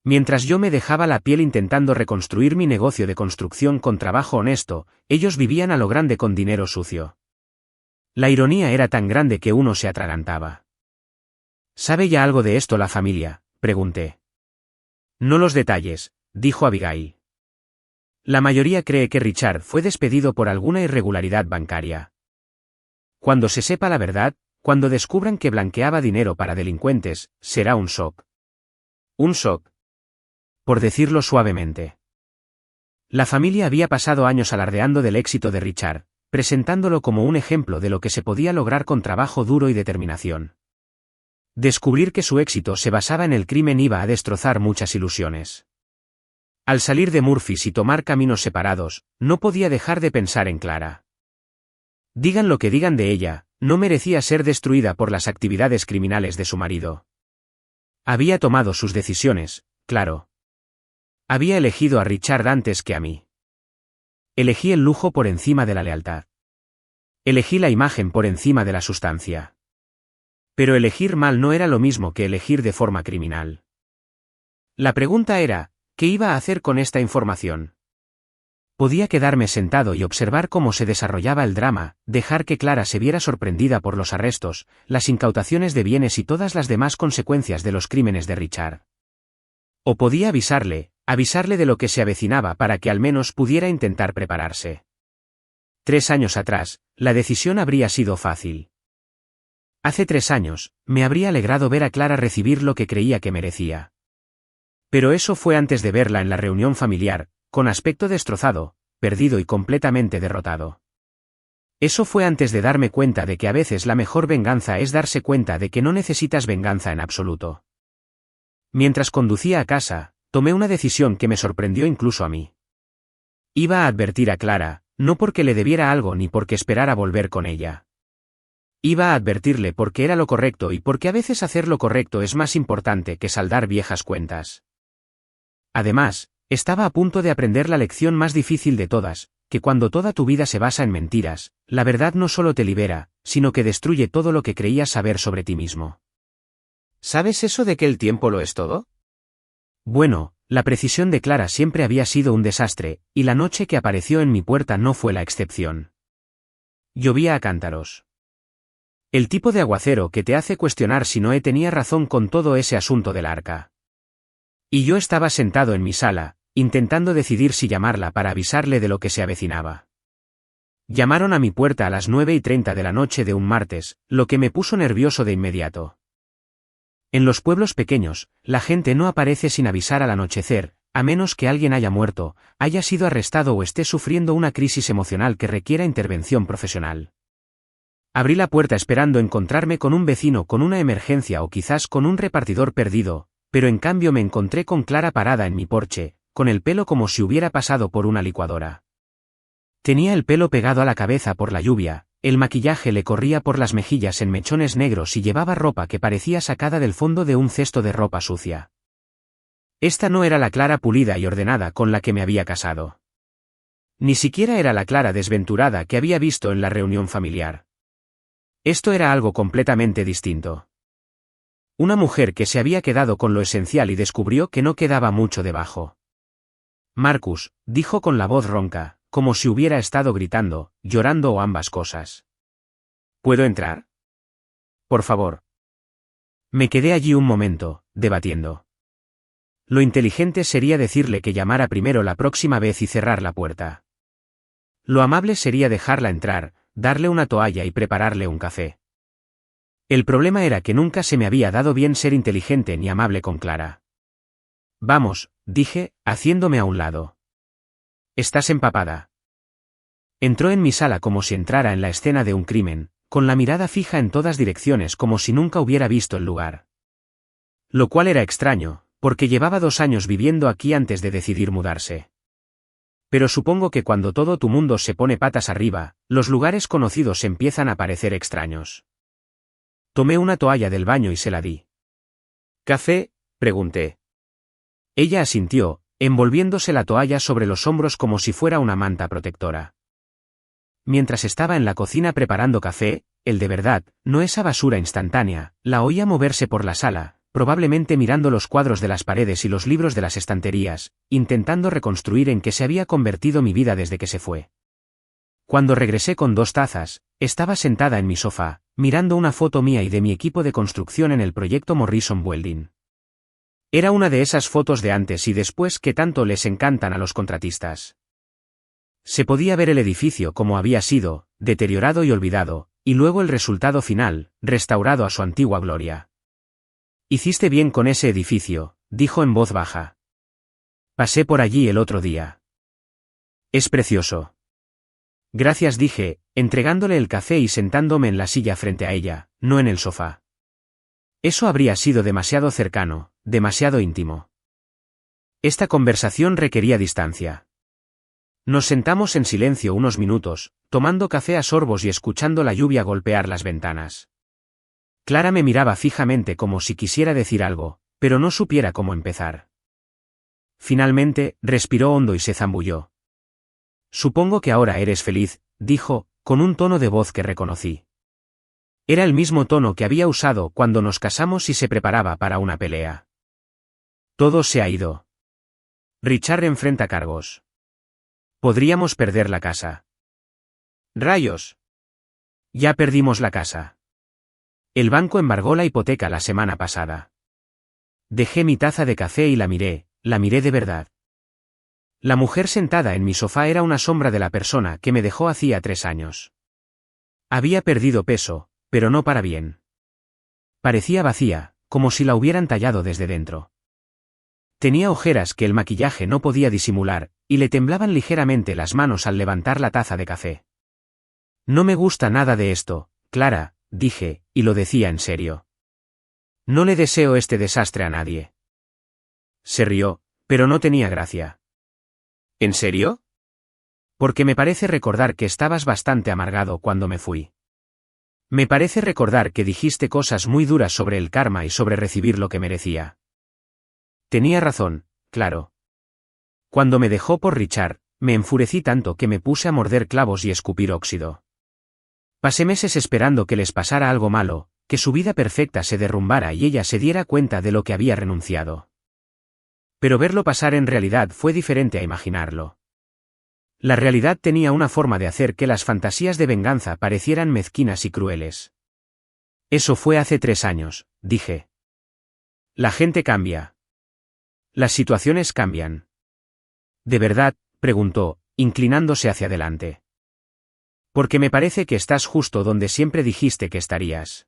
Mientras yo me dejaba la piel intentando reconstruir mi negocio de construcción con trabajo honesto, ellos vivían a lo grande con dinero sucio. La ironía era tan grande que uno se atragantaba. ¿Sabe ya algo de esto la familia?, pregunté. No los detalles, dijo Abigail. La mayoría cree que Richard fue despedido por alguna irregularidad bancaria. Cuando se sepa la verdad, cuando descubran que blanqueaba dinero para delincuentes, será un shock. Un shock. Por decirlo suavemente. La familia había pasado años alardeando del éxito de Richard, presentándolo como un ejemplo de lo que se podía lograr con trabajo duro y determinación. Descubrir que su éxito se basaba en el crimen iba a destrozar muchas ilusiones. Al salir de Murphys y tomar caminos separados, no podía dejar de pensar en Clara. Digan lo que digan de ella, no merecía ser destruida por las actividades criminales de su marido. Había tomado sus decisiones, claro. Había elegido a Richard antes que a mí. Elegí el lujo por encima de la lealtad. Elegí la imagen por encima de la sustancia. Pero elegir mal no era lo mismo que elegir de forma criminal. La pregunta era, ¿qué iba a hacer con esta información? Podía quedarme sentado y observar cómo se desarrollaba el drama, dejar que Clara se viera sorprendida por los arrestos, las incautaciones de bienes y todas las demás consecuencias de los crímenes de Richard. O podía avisarle de lo que se avecinaba para que al menos pudiera intentar prepararse. 3 años atrás, la decisión habría sido fácil. Hace 3 años, me habría alegrado ver a Clara recibir lo que creía que merecía. Pero eso fue antes de verla en la reunión familiar, con aspecto destrozado, perdido y completamente derrotado. Eso fue antes de darme cuenta de que a veces la mejor venganza es darse cuenta de que no necesitas venganza en absoluto. Mientras conducía a casa, tomé una decisión que me sorprendió incluso a mí. Iba a advertir a Clara, no porque le debiera algo ni porque esperara volver con ella. Iba a advertirle porque era lo correcto y porque a veces hacer lo correcto es más importante que saldar viejas cuentas. Además, estaba a punto de aprender la lección más difícil de todas, que cuando toda tu vida se basa en mentiras, la verdad no solo te libera, sino que destruye todo lo que creías saber sobre ti mismo. ¿Sabes eso de que el tiempo lo es todo? Bueno, la precisión de Clara siempre había sido un desastre, y la noche que apareció en mi puerta no fue la excepción. Llovía a cántaros. El tipo de aguacero que te hace cuestionar si Noé tenía razón con todo ese asunto del arca. Y yo estaba sentado en mi sala, intentando decidir si llamarla para avisarle de lo que se avecinaba. Llamaron a mi puerta a las 9:30 de la noche de un martes, lo que me puso nervioso de inmediato. En los pueblos pequeños, la gente no aparece sin avisar al anochecer, a menos que alguien haya muerto, haya sido arrestado o esté sufriendo una crisis emocional que requiera intervención profesional. Abrí la puerta esperando encontrarme con un vecino con una emergencia o quizás con un repartidor perdido, pero en cambio me encontré con Clara parada en mi porche, con el pelo como si hubiera pasado por una licuadora. Tenía el pelo pegado a la cabeza por la lluvia, el maquillaje le corría por las mejillas en mechones negros y llevaba ropa que parecía sacada del fondo de un cesto de ropa sucia. Esta no era la Clara pulida y ordenada con la que me había casado. Ni siquiera era la Clara desventurada que había visto en la reunión familiar. Esto era algo completamente distinto. Una mujer que se había quedado con lo esencial y descubrió que no quedaba mucho debajo. Marcus, dijo con la voz ronca, como si hubiera estado gritando, llorando o ambas cosas. ¿Puedo entrar? Por favor. Me quedé allí un momento, debatiendo. Lo inteligente sería decirle que llamara primero la próxima vez y cerrar la puerta. Lo amable sería dejarla entrar, darle una toalla y prepararle un café. El problema era que nunca se me había dado bien ser inteligente ni amable con Clara. Vamos, dije, haciéndome a un lado. Estás empapada. Entró en mi sala como si entrara en la escena de un crimen, con la mirada fija en todas direcciones como si nunca hubiera visto el lugar. Lo cual era extraño, porque llevaba 2 años viviendo aquí antes de decidir mudarse. Pero supongo que cuando todo tu mundo se pone patas arriba, los lugares conocidos empiezan a parecer extraños. Tomé una toalla del baño y se la di. ¿Café?, pregunté. Ella asintió, envolviéndose la toalla sobre los hombros como si fuera una manta protectora. Mientras estaba en la cocina preparando café, el de verdad, no esa basura instantánea, la oía moverse por la sala, probablemente mirando los cuadros de las paredes y los libros de las estanterías, intentando reconstruir en qué se había convertido mi vida desde que se fue. Cuando regresé con 2 tazas, estaba sentada en mi sofá, mirando una foto mía y de mi equipo de construcción en el proyecto Morrison Welding. Era una de esas fotos de antes y después que tanto les encantan a los contratistas. Se podía ver el edificio como había sido, deteriorado y olvidado, y luego el resultado final, restaurado a su antigua gloria. Hiciste bien con ese edificio, dijo en voz baja. Pasé por allí el otro día. Es precioso. Gracias, dije, entregándole el café y sentándome en la silla frente a ella, no en el sofá. Eso habría sido demasiado cercano, demasiado íntimo. Esta conversación requería distancia. Nos sentamos en silencio unos minutos, tomando café a sorbos y escuchando la lluvia golpear las ventanas. Clara me miraba fijamente como si quisiera decir algo, pero no supiera cómo empezar. Finalmente, respiró hondo y se zambulló. Supongo que ahora eres feliz, dijo, con un tono de voz que reconocí. Era el mismo tono que había usado cuando nos casamos y se preparaba para una pelea. Todo se ha ido. Richard enfrenta cargos. Podríamos perder la casa. ¡Rayos! Ya perdimos la casa. El banco embargó la hipoteca la semana pasada. Dejé mi taza de café y la miré de verdad. La mujer sentada en mi sofá era una sombra de la persona que me dejó hacía 3 años. Había perdido peso, pero no para bien. Parecía vacía, como si la hubieran tallado desde dentro. Tenía ojeras que el maquillaje no podía disimular, y le temblaban ligeramente las manos al levantar la taza de café. No me gusta nada de esto, Clara, dije, y lo decía en serio. No le deseo este desastre a nadie. Se rió, pero no tenía gracia. ¿En serio? Porque me parece recordar que estabas bastante amargado cuando me fui. Me parece recordar que dijiste cosas muy duras sobre el karma y sobre recibir lo que merecía. Tenía razón, claro. Cuando me dejó por Richard, me enfurecí tanto que me puse a morder clavos y escupir óxido. Pasé meses esperando que les pasara algo malo, que su vida perfecta se derrumbara y ella se diera cuenta de lo que había renunciado. Pero verlo pasar en realidad fue diferente a imaginarlo. La realidad tenía una forma de hacer que las fantasías de venganza parecieran mezquinas y crueles. Eso fue hace 3 años, dije. La gente cambia. Las situaciones cambian. ¿De verdad?, preguntó, inclinándose hacia adelante. Porque me parece que estás justo donde siempre dijiste que estarías.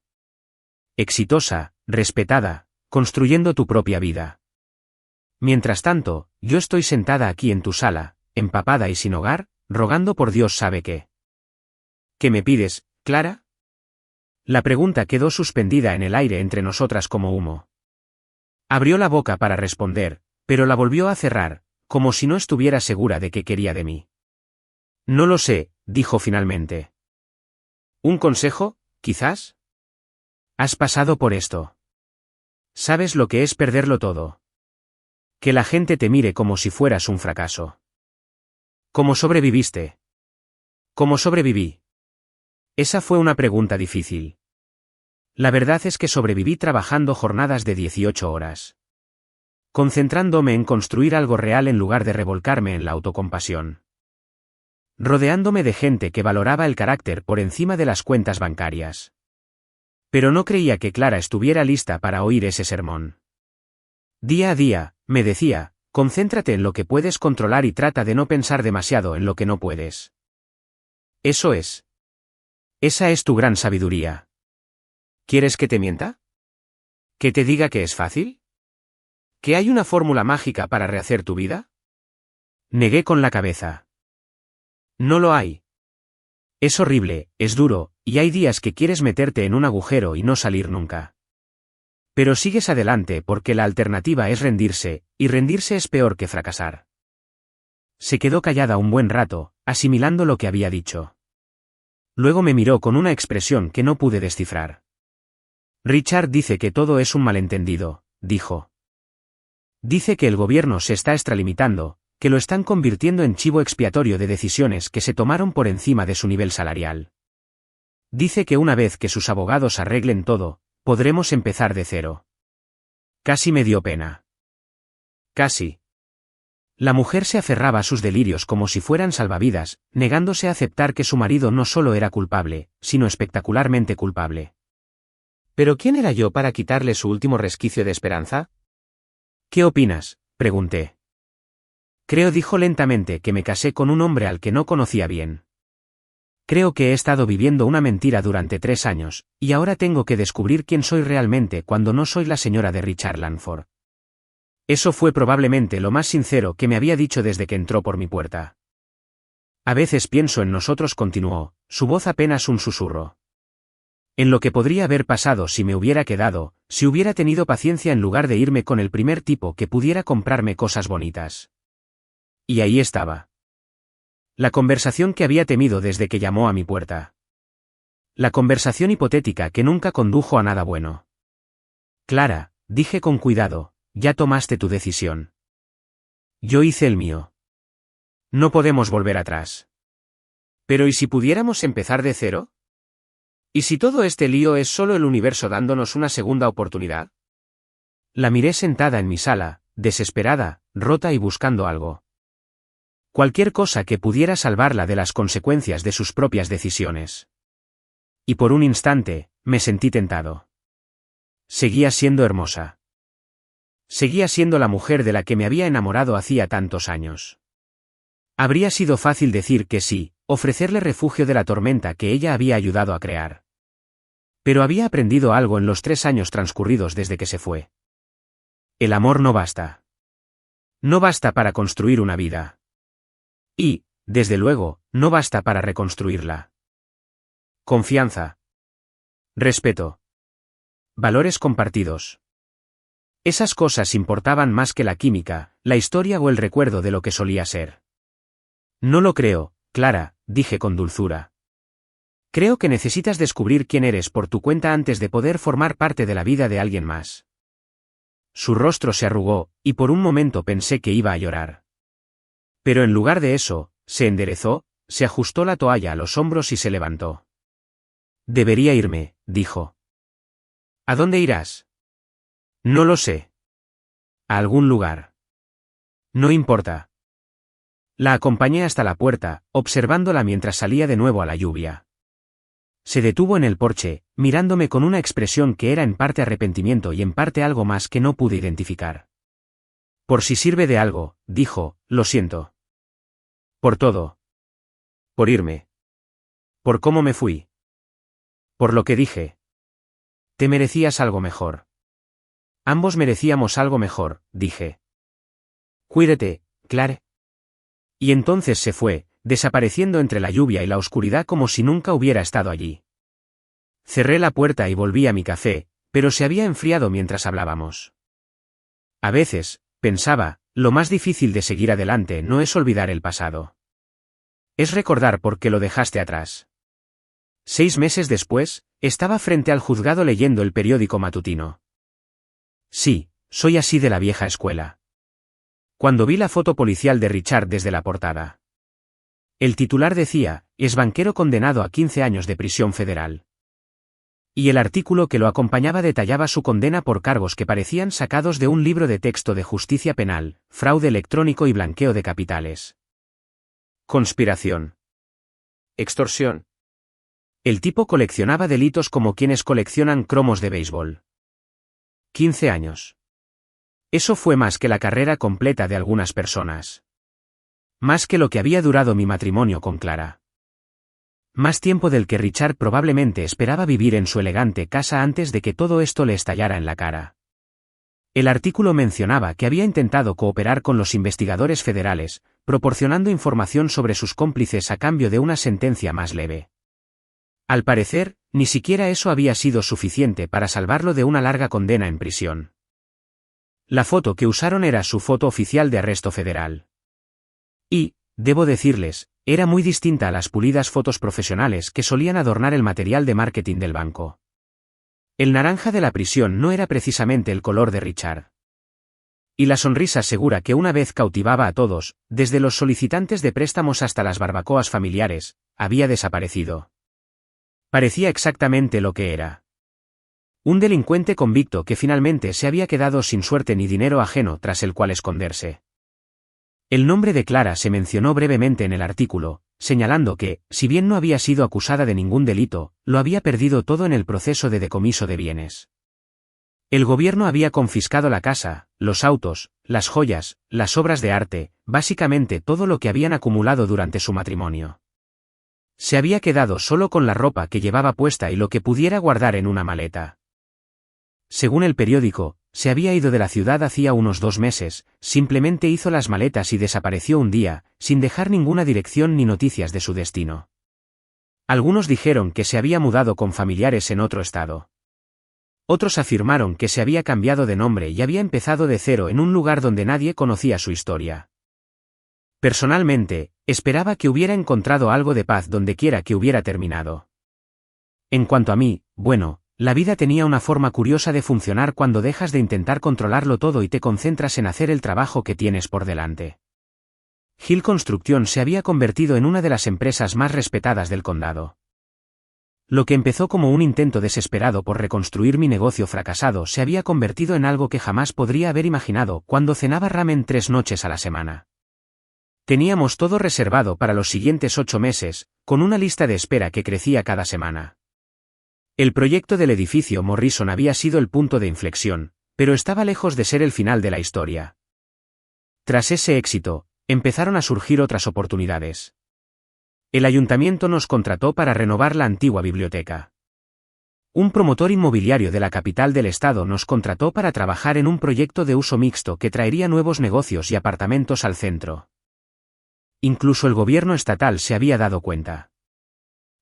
Exitosa, respetada, construyendo tu propia vida. Mientras tanto, yo estoy sentada aquí en tu sala, empapada y sin hogar, rogando por Dios sabe qué. ¿Qué me pides, Clara? La pregunta quedó suspendida en el aire entre nosotras como humo. Abrió la boca para responder, pero la volvió a cerrar, como si no estuviera segura de qué quería de mí. No lo sé, dijo finalmente. ¿Un consejo, quizás? Has pasado por esto. ¿Sabes lo que es perderlo todo? Que la gente te mire como si fueras un fracaso. ¿Cómo sobreviviste? ¿Cómo sobreviví? Esa fue una pregunta difícil. La verdad es que sobreviví trabajando jornadas de 18 horas. Concentrándome en construir algo real en lugar de revolcarme en la autocompasión. Rodeándome de gente que valoraba el carácter por encima de las cuentas bancarias. Pero no creía que Clara estuviera lista para oír ese sermón. Día a día, me decía, concéntrate en lo que puedes controlar y trata de no pensar demasiado en lo que no puedes. Eso es. Esa es tu gran sabiduría. ¿Quieres que te mienta? ¿Que te diga que es fácil? ¿Que hay una fórmula mágica para rehacer tu vida? Negué con la cabeza. No lo hay. Es horrible, es duro, y hay días que quieres meterte en un agujero y no salir nunca. Pero sigues adelante porque la alternativa es rendirse, y rendirse es peor que fracasar. Se quedó callada un buen rato, asimilando lo que había dicho. Luego me miró con una expresión que no pude descifrar. Richard dice que todo es un malentendido, dijo. Dice que el gobierno se está extralimitando, que lo están convirtiendo en chivo expiatorio de decisiones que se tomaron por encima de su nivel salarial. Dice que una vez que sus abogados arreglen todo, podremos empezar de cero. Casi me dio pena. Casi. La mujer se aferraba a sus delirios como si fueran salvavidas, negándose a aceptar que su marido no solo era culpable, sino espectacularmente culpable. ¿Pero quién era yo para quitarle su último resquicio de esperanza? ¿Qué opinas?, pregunté. Creo, dijo lentamente, que me casé con un hombre al que no conocía bien. Creo que he estado viviendo una mentira durante 3 años, y ahora tengo que descubrir quién soy realmente cuando no soy la señora de Richard Langford. Eso fue probablemente lo más sincero que me había dicho desde que entró por mi puerta. A veces pienso en nosotros, continuó, su voz apenas un susurro. En lo que podría haber pasado si me hubiera quedado, si hubiera tenido paciencia en lugar de irme con el primer tipo que pudiera comprarme cosas bonitas. Y ahí estaba. La conversación que había temido desde que llamó a mi puerta. La conversación hipotética que nunca condujo a nada bueno. Clara, dije con cuidado, ya tomaste tu decisión. Yo hice el mío. No podemos volver atrás. Pero ¿y si pudiéramos empezar de cero? ¿Y si todo este lío es solo el universo dándonos una segunda oportunidad? La miré sentada en mi sala, desesperada, rota y buscando algo. Cualquier cosa que pudiera salvarla de las consecuencias de sus propias decisiones. Y por un instante, me sentí tentado. Seguía siendo hermosa. Seguía siendo la mujer de la que me había enamorado hacía tantos años. Habría sido fácil decir que sí, ofrecerle refugio de la tormenta que ella había ayudado a crear. Pero había aprendido algo en los 3 años transcurridos desde que se fue. El amor no basta. No basta para construir una vida. Y, desde luego, no basta para reconstruirla. Confianza. Respeto. Valores compartidos. Esas cosas importaban más que la química, la historia o el recuerdo de lo que solía ser. No lo creo, Clara, dije con dulzura. Creo que necesitas descubrir quién eres por tu cuenta antes de poder formar parte de la vida de alguien más. Su rostro se arrugó, y por un momento pensé que iba a llorar. Pero en lugar de eso, se enderezó, se ajustó la toalla a los hombros y se levantó. Debería irme, dijo. ¿A dónde irás? No lo sé. A algún lugar. No importa. La acompañé hasta la puerta, observándola mientras salía de nuevo a la lluvia. Se detuvo en el porche, mirándome con una expresión que era en parte arrepentimiento y en parte algo más que no pude identificar. Por si sirve de algo, dijo, lo siento. Por todo. Por irme. Por cómo me fui. Por lo que dije. Te merecías algo mejor. Ambos merecíamos algo mejor, dije. Cuídate, Claire. Y entonces se fue, desapareciendo entre la lluvia y la oscuridad como si nunca hubiera estado allí. Cerré la puerta y volví a mi café, pero se había enfriado mientras hablábamos. A veces, pensaba, lo más difícil de seguir adelante no es olvidar el pasado. Es recordar por qué lo dejaste atrás. 6 meses después, estaba frente al juzgado leyendo el periódico matutino. Sí, soy así de la vieja escuela. Cuando vi la foto policial de Richard desde la portada. El titular decía, es banquero condenado a 15 años de prisión federal. Y el artículo que lo acompañaba detallaba su condena por cargos que parecían sacados de un libro de texto de justicia penal, fraude electrónico y blanqueo de capitales. Conspiración. Extorsión. El tipo coleccionaba delitos como quienes coleccionan cromos de béisbol. 15 años. Eso fue más que la carrera completa de algunas personas. Más que lo que había durado mi matrimonio con Clara. Más tiempo del que Richard probablemente esperaba vivir en su elegante casa antes de que todo esto le estallara en la cara. El artículo mencionaba que había intentado cooperar con los investigadores federales, proporcionando información sobre sus cómplices a cambio de una sentencia más leve. Al parecer, ni siquiera eso había sido suficiente para salvarlo de una larga condena en prisión. La foto que usaron era su foto oficial de arresto federal. Y, debo decirles, era muy distinta a las pulidas fotos profesionales que solían adornar el material de marketing del banco. El naranja de la prisión no era precisamente el color de Richard. Y la sonrisa segura que una vez cautivaba a todos, desde los solicitantes de préstamos hasta las barbacoas familiares, había desaparecido. Parecía exactamente lo que era. Un delincuente convicto que finalmente se había quedado sin suerte ni dinero ajeno tras el cual esconderse. El nombre de Clara se mencionó brevemente en el artículo, señalando que, si bien no había sido acusada de ningún delito, lo había perdido todo en el proceso de decomiso de bienes. El gobierno había confiscado la casa, los autos, las joyas, las obras de arte, básicamente todo lo que habían acumulado durante su matrimonio. Se había quedado solo con la ropa que llevaba puesta y lo que pudiera guardar en una maleta. Según el periódico, se había ido de la ciudad hacía unos 2 meses, simplemente hizo las maletas y desapareció un día, sin dejar ninguna dirección ni noticias de su destino. Algunos dijeron que se había mudado con familiares en otro estado. Otros afirmaron que se había cambiado de nombre y había empezado de cero en un lugar donde nadie conocía su historia. Personalmente, esperaba que hubiera encontrado algo de paz donde quiera que hubiera terminado. En cuanto a mí, bueno, la vida tenía una forma curiosa de funcionar cuando dejas de intentar controlarlo todo y te concentras en hacer el trabajo que tienes por delante. Hill Construction se había convertido en una de las empresas más respetadas del condado. Lo que empezó como un intento desesperado por reconstruir mi negocio fracasado se había convertido en algo que jamás podría haber imaginado cuando cenaba ramen 3 noches a la semana. Teníamos todo reservado para los siguientes 8 meses, con una lista de espera que crecía cada semana. El proyecto del edificio Morrison había sido el punto de inflexión, pero estaba lejos de ser el final de la historia. Tras ese éxito, empezaron a surgir otras oportunidades. El ayuntamiento nos contrató para renovar la antigua biblioteca. Un promotor inmobiliario de la capital del estado nos contrató para trabajar en un proyecto de uso mixto que traería nuevos negocios y apartamentos al centro. Incluso el gobierno estatal se había dado cuenta.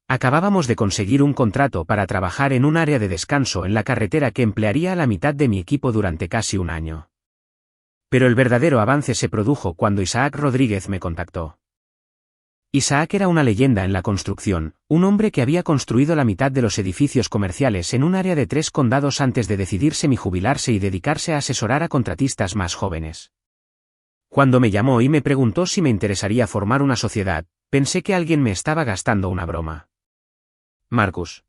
Acabábamos de conseguir un contrato para trabajar en un área de descanso en la carretera que emplearía a la mitad de mi equipo durante casi un año. Pero el verdadero avance se produjo cuando Isaac Rodríguez me contactó. Isaac era una leyenda en la construcción, un hombre que había construido la mitad de los edificios comerciales en un área de 3 condados antes de decidir semijubilarse y dedicarse a asesorar a contratistas más jóvenes. Cuando me llamó y me preguntó si me interesaría formar una sociedad, pensé que alguien me estaba gastando una broma. Marcus.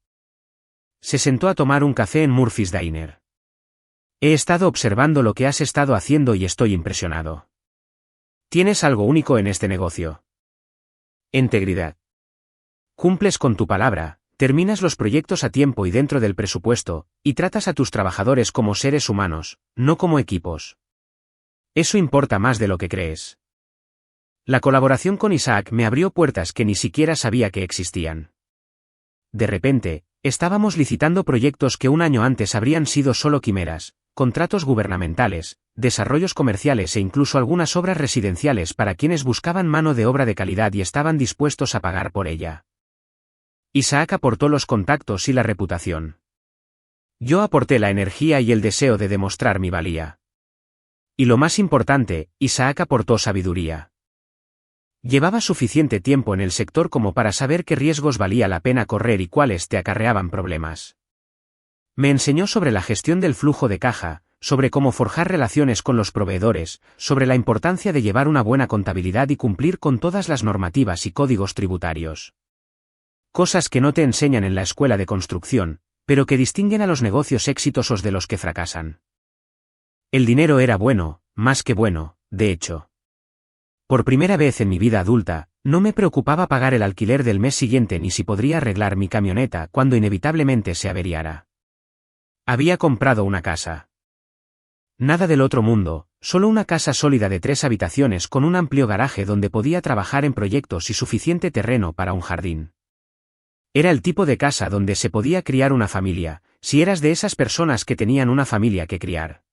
Se sentó a tomar un café en Murphy's Diner. He estado observando lo que has estado haciendo y estoy impresionado. Tienes algo único en este negocio. Integridad. Cumples con tu palabra, terminas los proyectos a tiempo y dentro del presupuesto, y tratas a tus trabajadores como seres humanos, no como equipos. Eso importa más de lo que crees. La colaboración con Isaac me abrió puertas que ni siquiera sabía que existían. De repente, estábamos licitando proyectos que un año antes habrían sido solo quimeras, contratos gubernamentales, desarrollos comerciales e incluso algunas obras residenciales para quienes buscaban mano de obra de calidad y estaban dispuestos a pagar por ella. Isaac aportó los contactos y la reputación. Yo aporté la energía y el deseo de demostrar mi valía. Y lo más importante, Isaac aportó sabiduría. Llevaba suficiente tiempo en el sector como para saber qué riesgos valía la pena correr y cuáles te acarreaban problemas. Me enseñó sobre la gestión del flujo de caja, sobre cómo forjar relaciones con los proveedores, sobre la importancia de llevar una buena contabilidad y cumplir con todas las normativas y códigos tributarios. Cosas que no te enseñan en la escuela de construcción, pero que distinguen a los negocios exitosos de los que fracasan. El dinero era bueno, más que bueno, de hecho. Por primera vez en mi vida adulta, no me preocupaba pagar el alquiler del mes siguiente ni si podría arreglar mi camioneta cuando inevitablemente se averiara. Había comprado una casa. Nada del otro mundo, solo una casa sólida de 3 habitaciones con un amplio garaje donde podía trabajar en proyectos y suficiente terreno para un jardín. Era el tipo de casa donde se podía criar una familia, si eras de esas personas que tenían una familia que criar.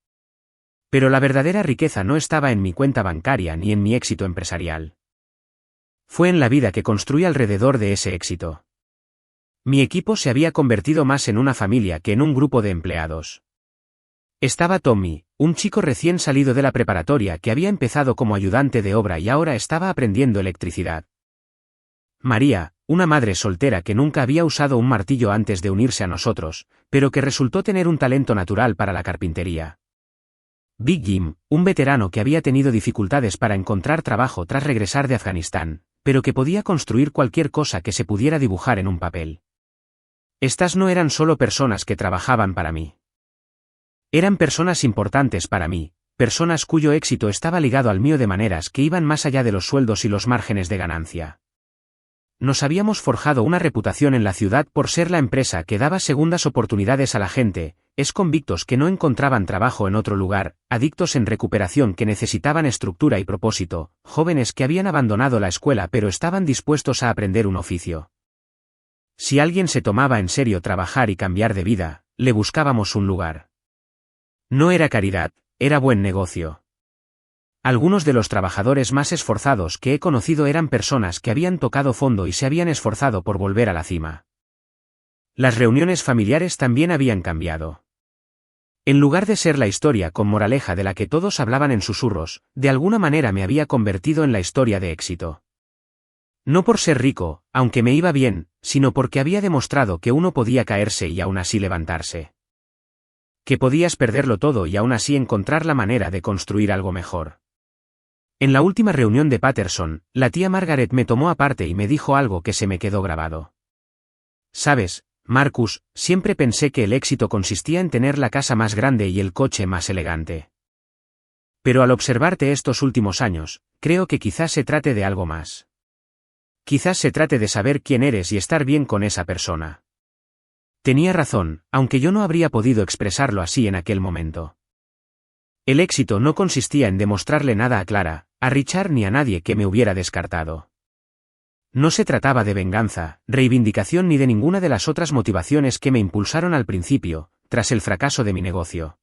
Pero la verdadera riqueza no estaba en mi cuenta bancaria ni en mi éxito empresarial. Fue en la vida que construí alrededor de ese éxito. Mi equipo se había convertido más en una familia que en un grupo de empleados. Estaba Tommy, un chico recién salido de la preparatoria que había empezado como ayudante de obra y ahora estaba aprendiendo electricidad. María, una madre soltera que nunca había usado un martillo antes de unirse a nosotros, pero que resultó tener un talento natural para la carpintería. Big Jim, un veterano que había tenido dificultades para encontrar trabajo tras regresar de Afganistán, pero que podía construir cualquier cosa que se pudiera dibujar en un papel. Estas no eran solo personas que trabajaban para mí. Eran personas importantes para mí, personas cuyo éxito estaba ligado al mío de maneras que iban más allá de los sueldos y los márgenes de ganancia. Nos habíamos forjado una reputación en la ciudad por ser la empresa que daba segundas oportunidades a la gente, convictos que no encontraban trabajo en otro lugar, adictos en recuperación que necesitaban estructura y propósito, jóvenes que habían abandonado la escuela pero estaban dispuestos a aprender un oficio. Si alguien se tomaba en serio trabajar y cambiar de vida, le buscábamos un lugar. No era caridad, era buen negocio. Algunos de los trabajadores más esforzados que he conocido eran personas que habían tocado fondo y se habían esforzado por volver a la cima. Las reuniones familiares también habían cambiado. En lugar de ser la historia con moraleja de la que todos hablaban en susurros, de alguna manera me había convertido en la historia de éxito. No por ser rico, aunque me iba bien, sino porque había demostrado que uno podía caerse y aún así levantarse. Que podías perderlo todo y aún así encontrar la manera de construir algo mejor. En la última reunión de Patterson, la tía Margaret me tomó aparte y me dijo algo que se me quedó grabado. ¿Sabes, Marcus? Siempre pensé que el éxito consistía en tener la casa más grande y el coche más elegante. Pero al observarte estos últimos años, creo que quizás se trate de algo más. Quizás se trate de saber quién eres y estar bien con esa persona. Tenía razón, aunque yo no habría podido expresarlo así en aquel momento. El éxito no consistía en demostrarle nada a Clara, a Richard ni a nadie que me hubiera descartado. No se trataba de venganza, reivindicación ni de ninguna de las otras motivaciones que me impulsaron al principio, tras el fracaso de mi negocio.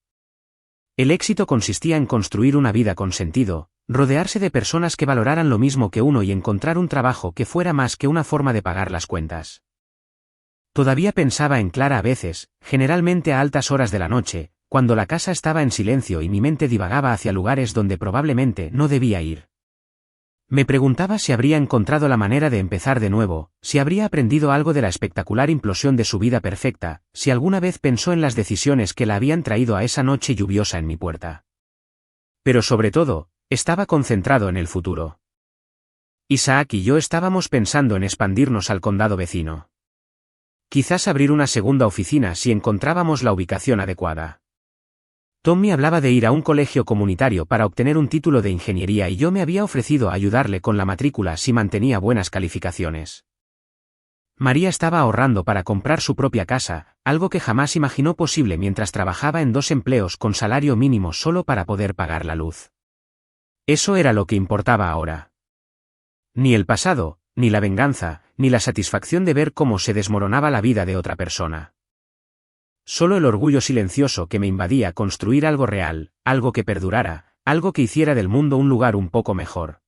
El éxito consistía en construir una vida con sentido, rodearse de personas que valoraran lo mismo que uno y encontrar un trabajo que fuera más que una forma de pagar las cuentas. Todavía pensaba en Clara a veces, generalmente a altas horas de la noche, cuando la casa estaba en silencio y mi mente divagaba hacia lugares donde probablemente no debía ir. Me preguntaba si habría encontrado la manera de empezar de nuevo, si habría aprendido algo de la espectacular implosión de su vida perfecta, si alguna vez pensó en las decisiones que la habían traído a esa noche lluviosa en mi puerta. Pero sobre todo, estaba concentrado en el futuro. Isaac y yo estábamos pensando en expandirnos al condado vecino. Quizás abrir una segunda oficina si encontrábamos la ubicación adecuada. Tommy hablaba de ir a un colegio comunitario para obtener un título de ingeniería y yo me había ofrecido a ayudarle con la matrícula si mantenía buenas calificaciones. María estaba ahorrando para comprar su propia casa, algo que jamás imaginó posible mientras trabajaba en 2 empleos con salario mínimo solo para poder pagar la luz. Eso era lo que importaba ahora. Ni el pasado, ni la venganza, ni la satisfacción de ver cómo se desmoronaba la vida de otra persona. solo el orgullo silencioso que me invadía construir algo real, algo que perdurara, algo que hiciera del mundo un lugar un poco mejor.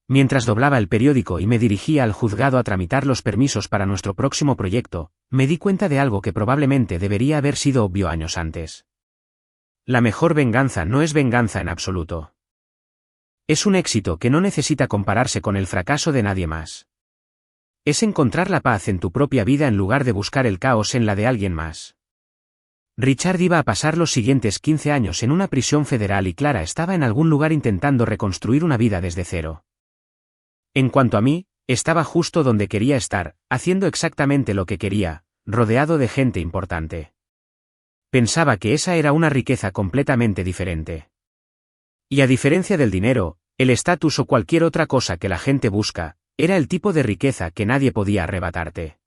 Mientras doblaba el periódico y me dirigía al juzgado a tramitar los permisos para nuestro próximo proyecto, me di cuenta de algo que probablemente debería haber sido obvio años antes. La mejor venganza no es venganza en absoluto. Es un éxito que no necesita compararse con el fracaso de nadie más. Es encontrar la paz en tu propia vida en lugar de buscar el caos en la de alguien más. Richard iba a pasar los siguientes 15 años en una prisión federal y Clara estaba en algún lugar intentando reconstruir una vida desde cero. En cuanto a mí, estaba justo donde quería estar, haciendo exactamente lo que quería, rodeado de gente importante. Pensaba que esa era una riqueza completamente diferente. Y a diferencia del dinero, el estatus o cualquier otra cosa que la gente busca, era el tipo de riqueza que nadie podía arrebatarte.